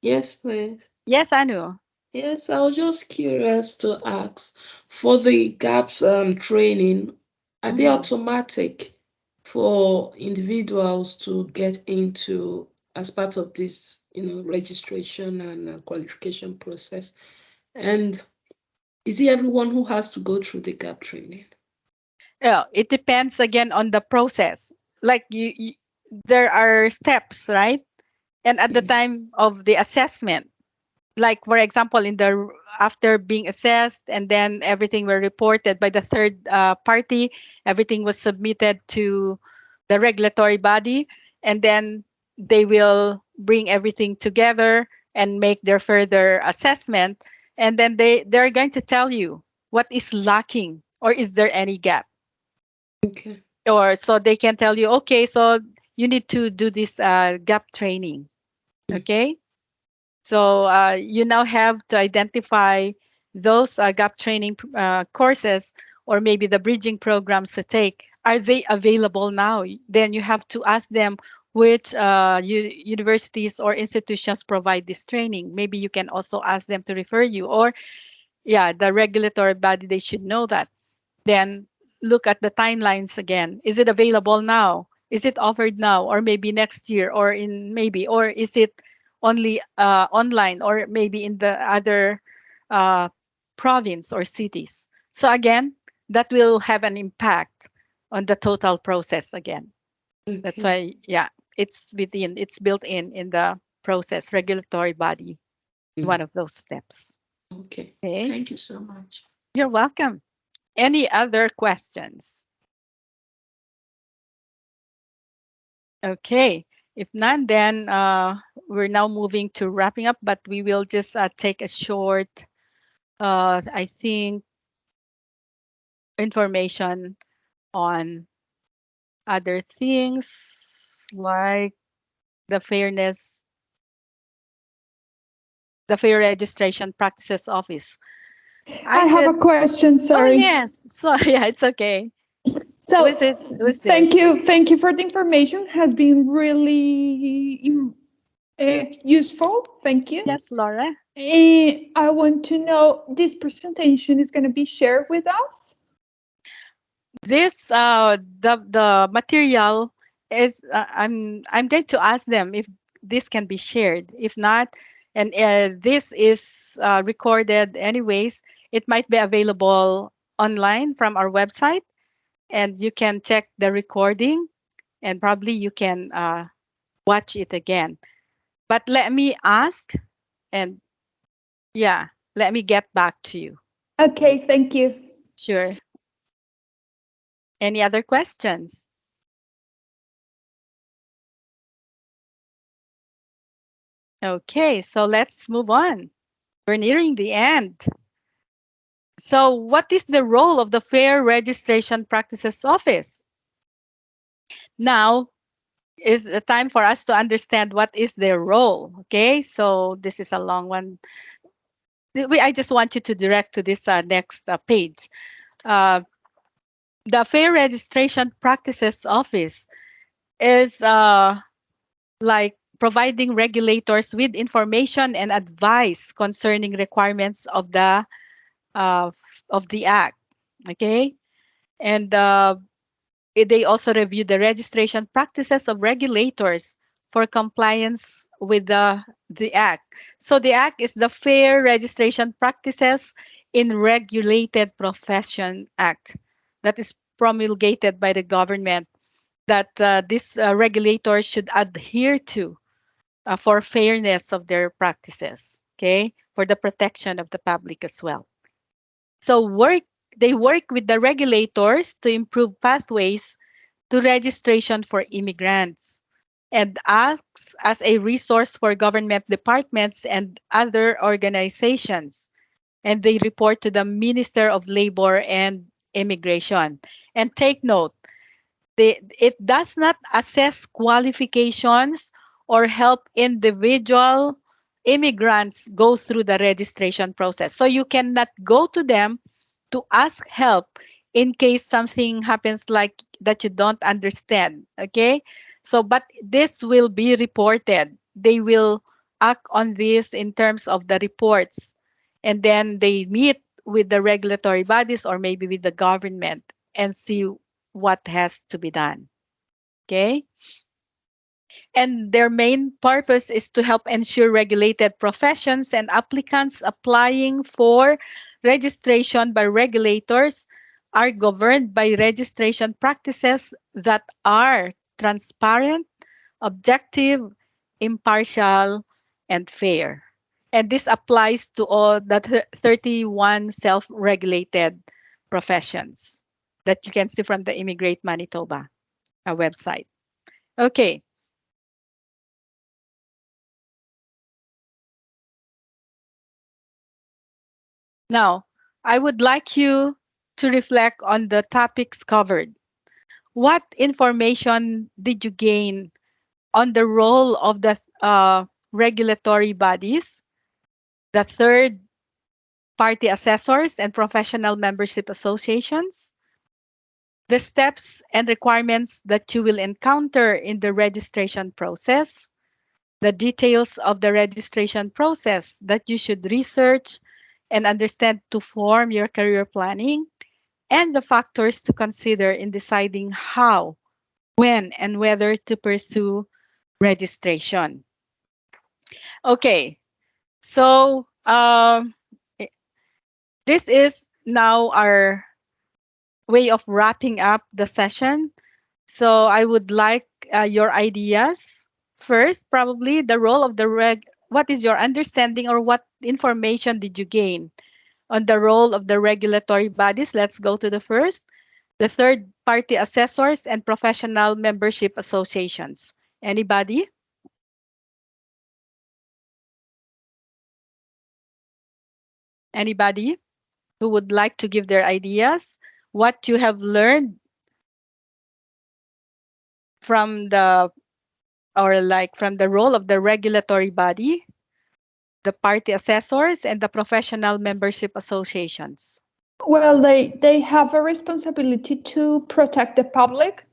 S3: Yes, please.
S2: Yes, Anu.
S3: Yes, I was just curious to ask for the gaps training, are they automatic for individuals to get into as part of this, registration and qualification process? And is it everyone who has to go through the gap training?
S2: Yeah, it depends again on the process. Like there are steps, right? And at the
S3: Yes.
S2: time of the assessment, like for example, after being assessed, and then everything were reported by the third party, everything was submitted to the regulatory body, and then they will bring everything together and make their further assessment, and then they're going to tell you what is lacking, or is there any gap.
S3: Okay.
S2: Or so they can tell you, okay, so you need to do this gap training. Okay. So you now have to identify those gap training courses, or maybe the bridging programs to take. Are they available now? Then you have to ask them which universities or institutions provide this training. Maybe you can also ask them to refer you, or yeah, the regulatory body, they should know that. Then look at the timelines again. Is it available now? Is it offered now, or maybe next year, or is it only online, or maybe in the other uh, province or cities? So again, that will have an impact on the total process again. That's
S3: Okay.
S2: why, yeah, it's built in the process, regulatory body, one of those steps.
S3: Okay.
S2: Okay,
S3: Thank you so much.
S2: you're welcome. Any other questions? Okay, if none, then we're now moving to wrapping up, but we will just take a short, I think, information on other things like the fairness, the Fair Registration Practices Office.
S5: I have a question,
S2: Oh
S5: sorry.
S2: yes, so yeah, it's okay.
S5: So
S2: Who's
S5: thank
S2: this?
S5: you for the information. Has been really Useful, thank you.
S2: Yes, Laura.
S5: I want to know, this presentation is going to be shared with us?
S2: This the material is I'm going to ask them if this can be shared. If not, and this is recorded anyways, it might be available online from our website, and you can check the recording, and probably you can watch it again. But let me ask, and yeah, let me get back to you.
S5: Okay, thank you.
S2: Sure. Any other questions? Okay, so let's move on. We're nearing the end. So, what is the role of the Fair Registration Practices Office? Now is the time for us to understand what is their role. Okay, so this is a long one. I just want you to direct to this next page. The Fair Registration Practices Office is like providing regulators with information and advice concerning requirements uh, of the act. Okay, and they also review the registration practices of regulators for compliance with the act. So the act is the Fair Registration Practices in Regulated Profession Act that is promulgated by the government, that this regulator should adhere to for fairness of their practices, okay, for the protection of the public as well. So they work with the regulators to improve pathways to registration for immigrants, and acts as a resource for government departments and other organizations. And they report to the Minister of Labor and Immigration. And take note, it does not assess qualifications or help individual immigrants go through the registration process. So you cannot go to them to ask help in case something happens like that you don't understand. Okay, so but this will be reported. They will act on this in terms of the reports, and then they meet with the regulatory bodies or maybe with the government and see what has to be done. Okay, and their main purpose is to help ensure regulated professions and applicants applying for registration by regulators are governed by registration practices that are transparent, objective, impartial, and fair. And this applies to all the 31 self-regulated professions that you can see from the Immigrate Manitoba website. Okay. Now, I would like you to reflect on the topics covered. What information did you gain on the role of the regulatory bodies, the third party assessors and professional membership associations, the steps and requirements that you will encounter in the registration process, the details of the registration process that you should research and understand to form your career planning, and the factors to consider in deciding how, when, and whether to pursue registration. Okay, so this is now our way of wrapping up the session. So I would like your ideas. First, probably the role of the what is your understanding or what information did you gain on the role of the regulatory bodies? Let's go to the first. The third party assessors and professional membership associations. Anybody? Anybody who would like to give their ideas? What you have learned from the from the role of the regulatory body, the party assessors, and the professional membership associations?
S5: Well, they have a responsibility to protect the public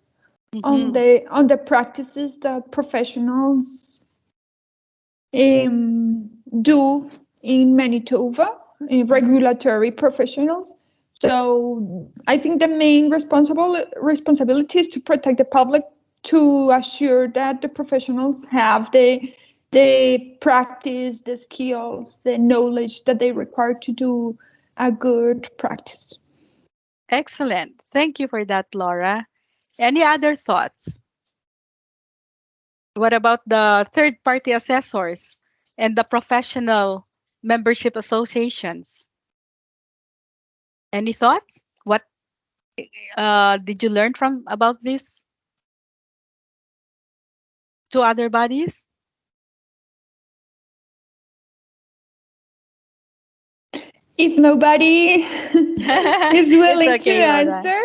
S5: on the practices that professionals do in Manitoba, regulatory professionals. So I think the main responsibility is to protect the public, to assure that the professionals have the practice, the skills, the knowledge that they require to do a good practice.
S2: Excellent. Thank you for that, Laura. Any other thoughts? What about the third-party assessors and the professional membership associations? Any thoughts? What did you learn from about these two other bodies?
S5: If nobody is willing
S2: It's okay,
S5: to
S2: Laura.
S5: answer,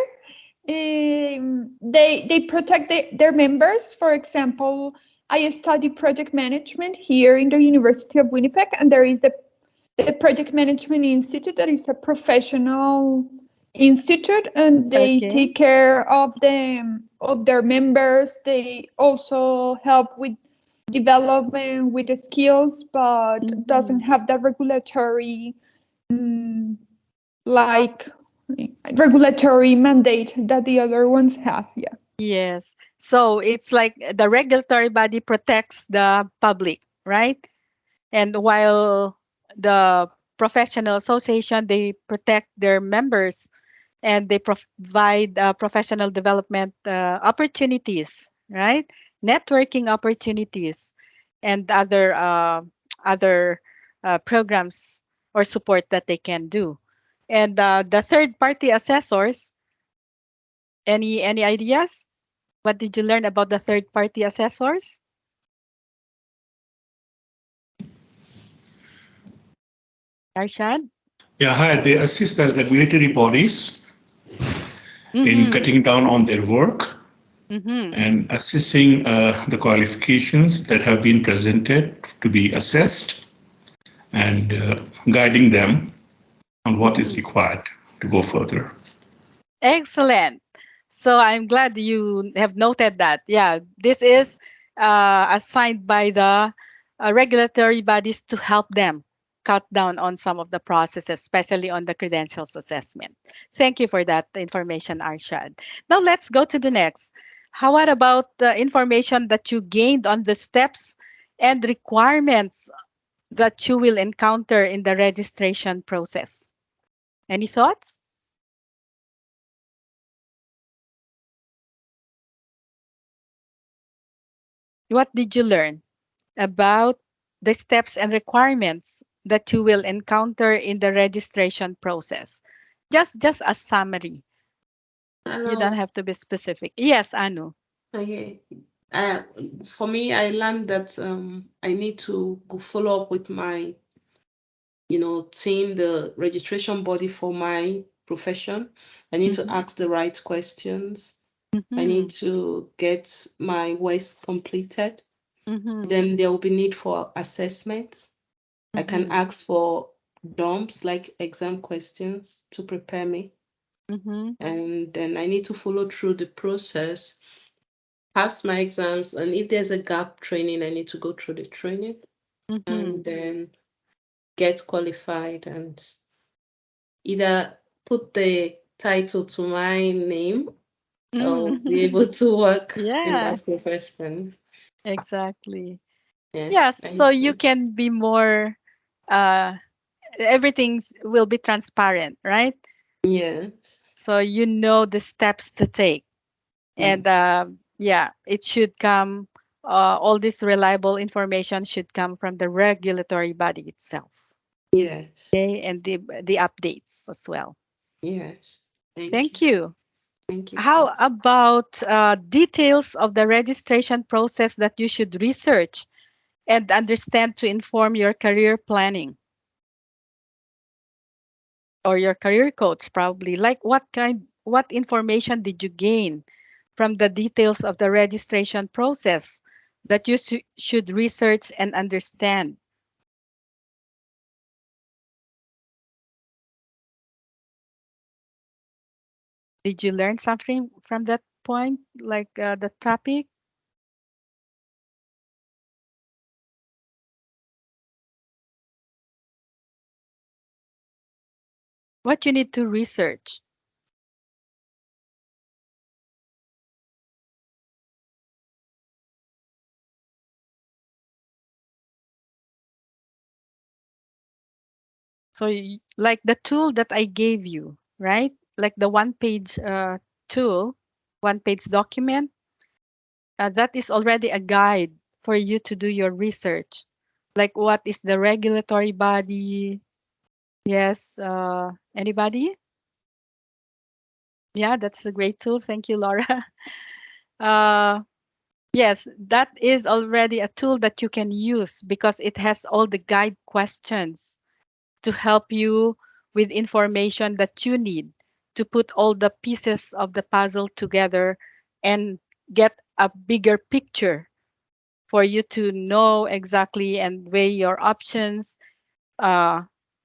S5: they protect their members. For example, I study project management here in the University of Winnipeg, and there is the Project Management Institute that is a professional institute, and they
S2: Okay.
S5: take care of them of their members. They also help with development with the skills, but doesn't have that regulatory mm, like regulatory mandate that the other ones have. Yeah.
S2: Yes. So it's like the regulatory body protects the public, right? And while the professional association, they protect their members and they provide professional development opportunities, right? Networking opportunities and other programs or support that they can do. And the third party assessors, any ideas? What did you learn about the third party assessors? Arshad?
S6: Yeah, hi. They assist the regulatory bodies in cutting down on their work and assessing the qualifications that have been presented to be assessed and guiding them on what is required to go further.
S2: Excellent. So I'm glad you have noted that. Yeah, this is assigned by the regulatory bodies to help them cut down on some of the processes, especially on the credentials assessment. Thank you for that information, Arshad. Now let's go to the next. How about the information that you gained on the steps and requirements that you will encounter in the registration process? Any thoughts? What did you learn about the steps and requirements that you will encounter in the registration process? Just a summary. You don't
S3: Hello.
S2: have to be specific. Yes, Anu.
S3: Okay. For me, I learned that I need to go follow up with my, team, the registration body for my profession. I need to ask the right questions. I need to get my work completed. Then there will be need for assessments. I can ask for dumps, like exam questions, to prepare me. And then I need to follow through the process, pass my exams, and if there's a gap training, I need to go through the training and then get qualified and either put the title to my name or be able to work in
S2: Yeah,
S3: that profession.
S2: exactly.
S3: Yes.
S2: Yes, so
S3: Thank
S2: you
S3: you.
S2: can be more, uh, everything will be transparent, right?
S3: Yes.
S2: So you know the steps to take. And yeah, it should come, all this reliable information should come from the regulatory body itself.
S3: Yes.
S2: Okay, and the updates as well.
S3: Yes.
S2: Thank you.
S3: Thank you.
S2: How about details of the registration process that you should research and understand to inform your career planning or your career coach probably? Like what information did you gain from the details of the registration process that you should research and understand? Did you learn something from that point, like the topic? What you need to research. So like the tool that I gave you, right? Like the one-page tool, one-page document, that is already a guide for you to do your research. Like what is the regulatory body? Yes, anybody? Yeah, that's a great tool. Thank you, Laura. Uh, yes, that is already a tool that you can use because it has all the guide questions to help you with information that you need to put all the pieces of the puzzle together and get a bigger picture for you to know exactly and weigh your options uh,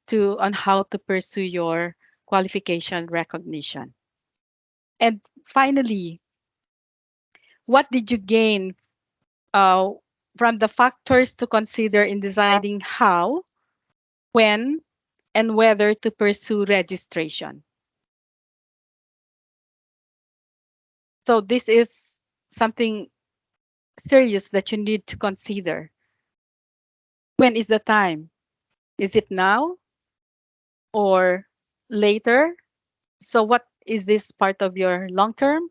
S2: to on how to pursue your qualification recognition. And finally, what did you gain uh, from the factors to consider in deciding how, when, and whether to pursue registration? So this is something serious that you need to consider. When is the time? Is it now or later? So what is this part of your long term,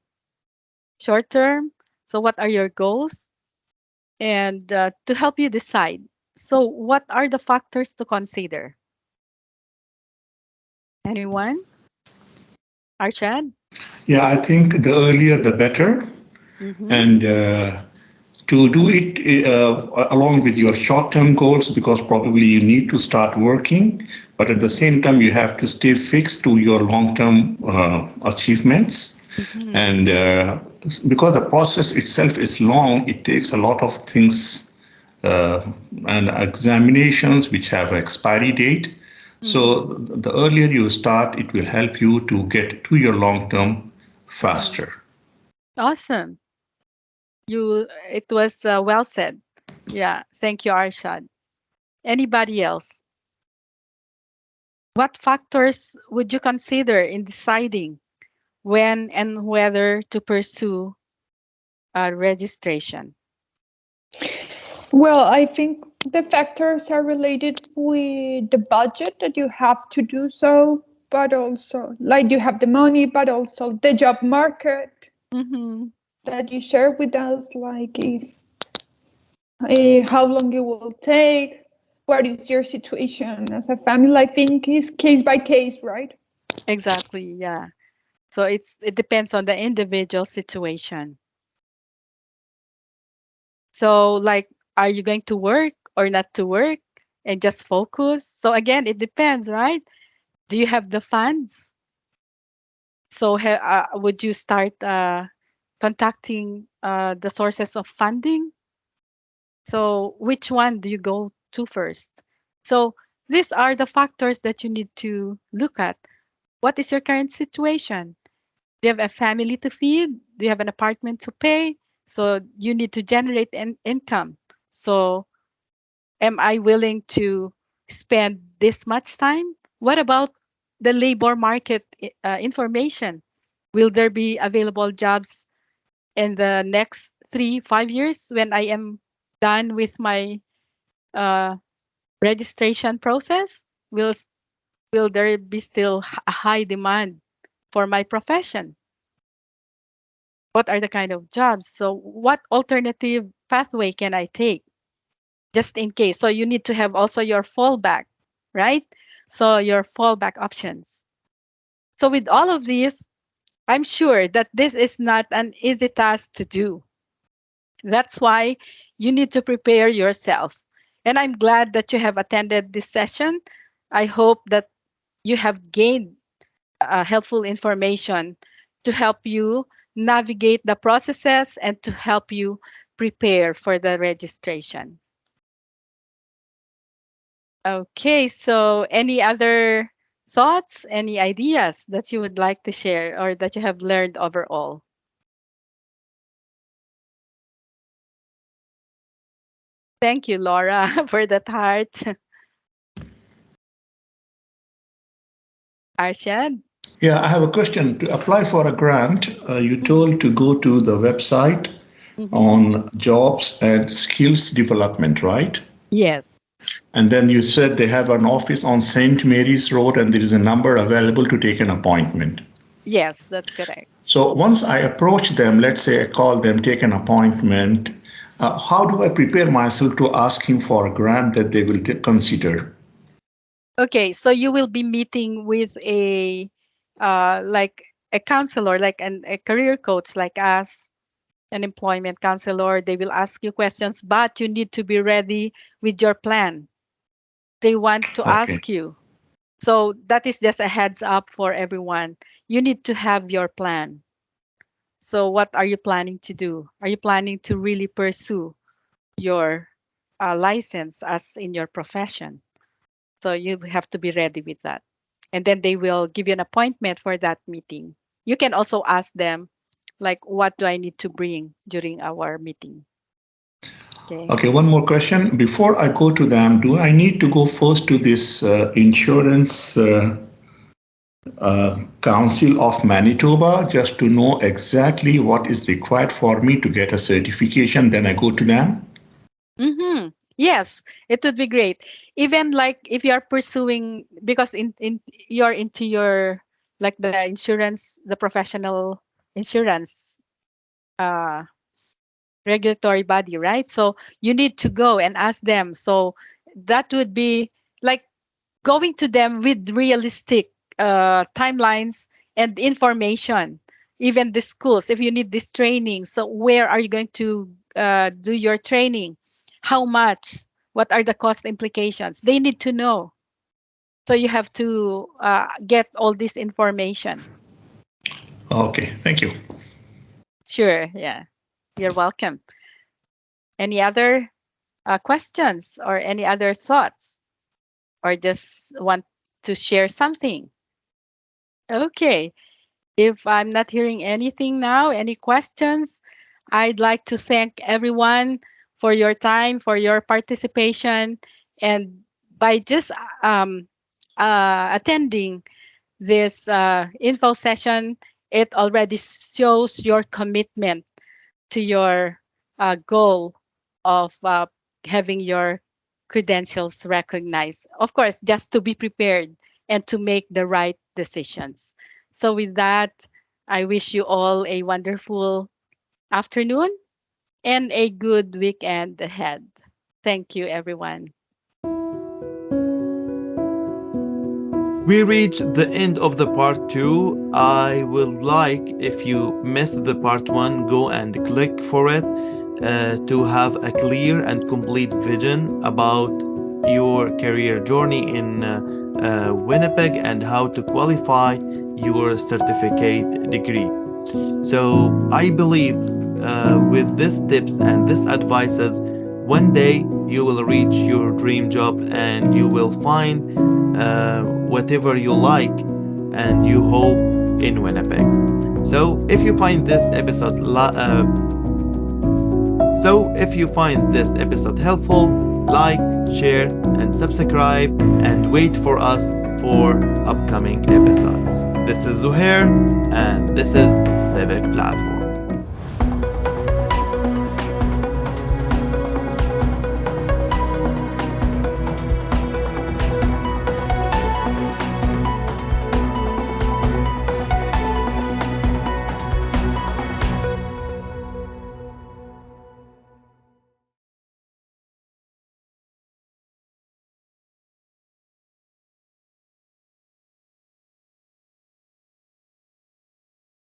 S2: short term? So what are your goals? And to help you decide. So what are the factors to consider? Anyone? Arshad?
S6: Yeah, I think the earlier the better.
S2: Mm-hmm.
S6: And to do it along with your short-term goals, because probably you need to start working, but at the same time you have to stay fixed to your long-term achievements.
S2: Mm-hmm.
S6: And because the process itself is long, it takes a lot of things uh, and examinations which have an expiry date. So the earlier you start, it will help you to get to your long-term faster.
S2: Awesome. It was well said. Yeah. Thank you, Arshad. Anybody else? What factors would you consider in deciding when and whether to pursue registration?
S5: Well, I think the factors are related with the budget that you have to do so, but also like you have the money, but also the job market
S2: Mm-hmm.
S5: that you share with us, like if how long it will take, what is your situation as a family. I think is case by case, right?
S2: Exactly. Yeah. So it depends on the individual situation. So like, are you going to work or not to work and just focus? So again, it depends, right? Do you have the funds? So would you start contacting the sources of funding? So which one do you go to first? So these are the factors that you need to look at. What is your current situation? Do you have a family to feed? Do you have an apartment to pay? So you need to generate an income. So am I willing to spend this much time? What about the labor market information? Will there be available jobs in the next 3, 5 years when I am done with my uh, registration process? Will there be still a high demand for my profession? What are the kind of jobs? So what alternative pathway can I take just in case? So you need to have also your fallback, right? So your fallback options. So with all of these, I'm sure that this is not an easy task to do. That's why you need to prepare yourself. And I'm glad that you have attended this session. I hope that you have gained helpful information to help you navigate the processes and to help you prepare for the registration. Okay, so any other thoughts, any ideas that you would like to share or that you have learned overall? Thank you, Laura, for that heart. Arshad?
S6: Yeah, I have a question. To apply for a grant, you told to go to the website on jobs and skills development, right?
S2: Yes.
S6: And then you said they have an office on St. Mary's Road and there is a number available to take an appointment.
S2: Yes, that's correct.
S6: So once I approach them, let's say I call them, take an appointment, how do I prepare myself to ask him for a grant that they will consider?
S2: Okay, so you will be meeting with a like a counselor, like a career coach like us, an employment counselor. They will ask you questions, but you need to be ready with your plan. They want to
S6: Okay.
S2: ask you. So that is just a heads up for everyone. You need to have your plan. So what are you planning to do? Are you planning to really pursue your license as in your profession? So you have to be ready with that. And then they will give you an appointment for that meeting. You can also ask them, like, what do I need to bring during our meeting? Okay.
S6: Okay, one more question. Before I go to them, do I need to go first to this insurance Council of Manitoba just to know exactly what is required for me to get a certification? Then I go to them?
S2: Yes, it would be great. Even like if you are pursuing, because in you're into your like the insurance, the professional insurance uh regulatory body, right? So you need to go and ask them. So that would be like going to them with realistic timelines and information. Even the schools, if you need this training, so where are you going to do your training? How much? What are the cost implications? They need to know. So you have to get all this information.
S6: Okay, thank you.
S2: Sure, yeah. You're welcome. Any other questions or any other thoughts? Or just want to share something? Okay. If I'm not hearing anything now, any questions, I'd like to thank everyone for your time, for your participation, and by just attending this info session, it already shows your commitment to your goal of having your credentials recognized. Of course, just to be prepared and to make the right decisions. So, with that, I wish you all a wonderful afternoon and a good weekend ahead. Thank you, everyone.
S1: We reached the end of the part 2. I would like, if you missed the part 1, go and click for it to have a clear and complete vision about your career journey in Winnipeg and how to qualify your certificate degree. So I believe with these tips and these advices, one day you will reach your dream job and you will find whatever you like and you hope in Winnipeg. So if you find this episode helpful, like, share, and subscribe, and wait for us for upcoming episodes. This is Zuher, and this is Civic Platform.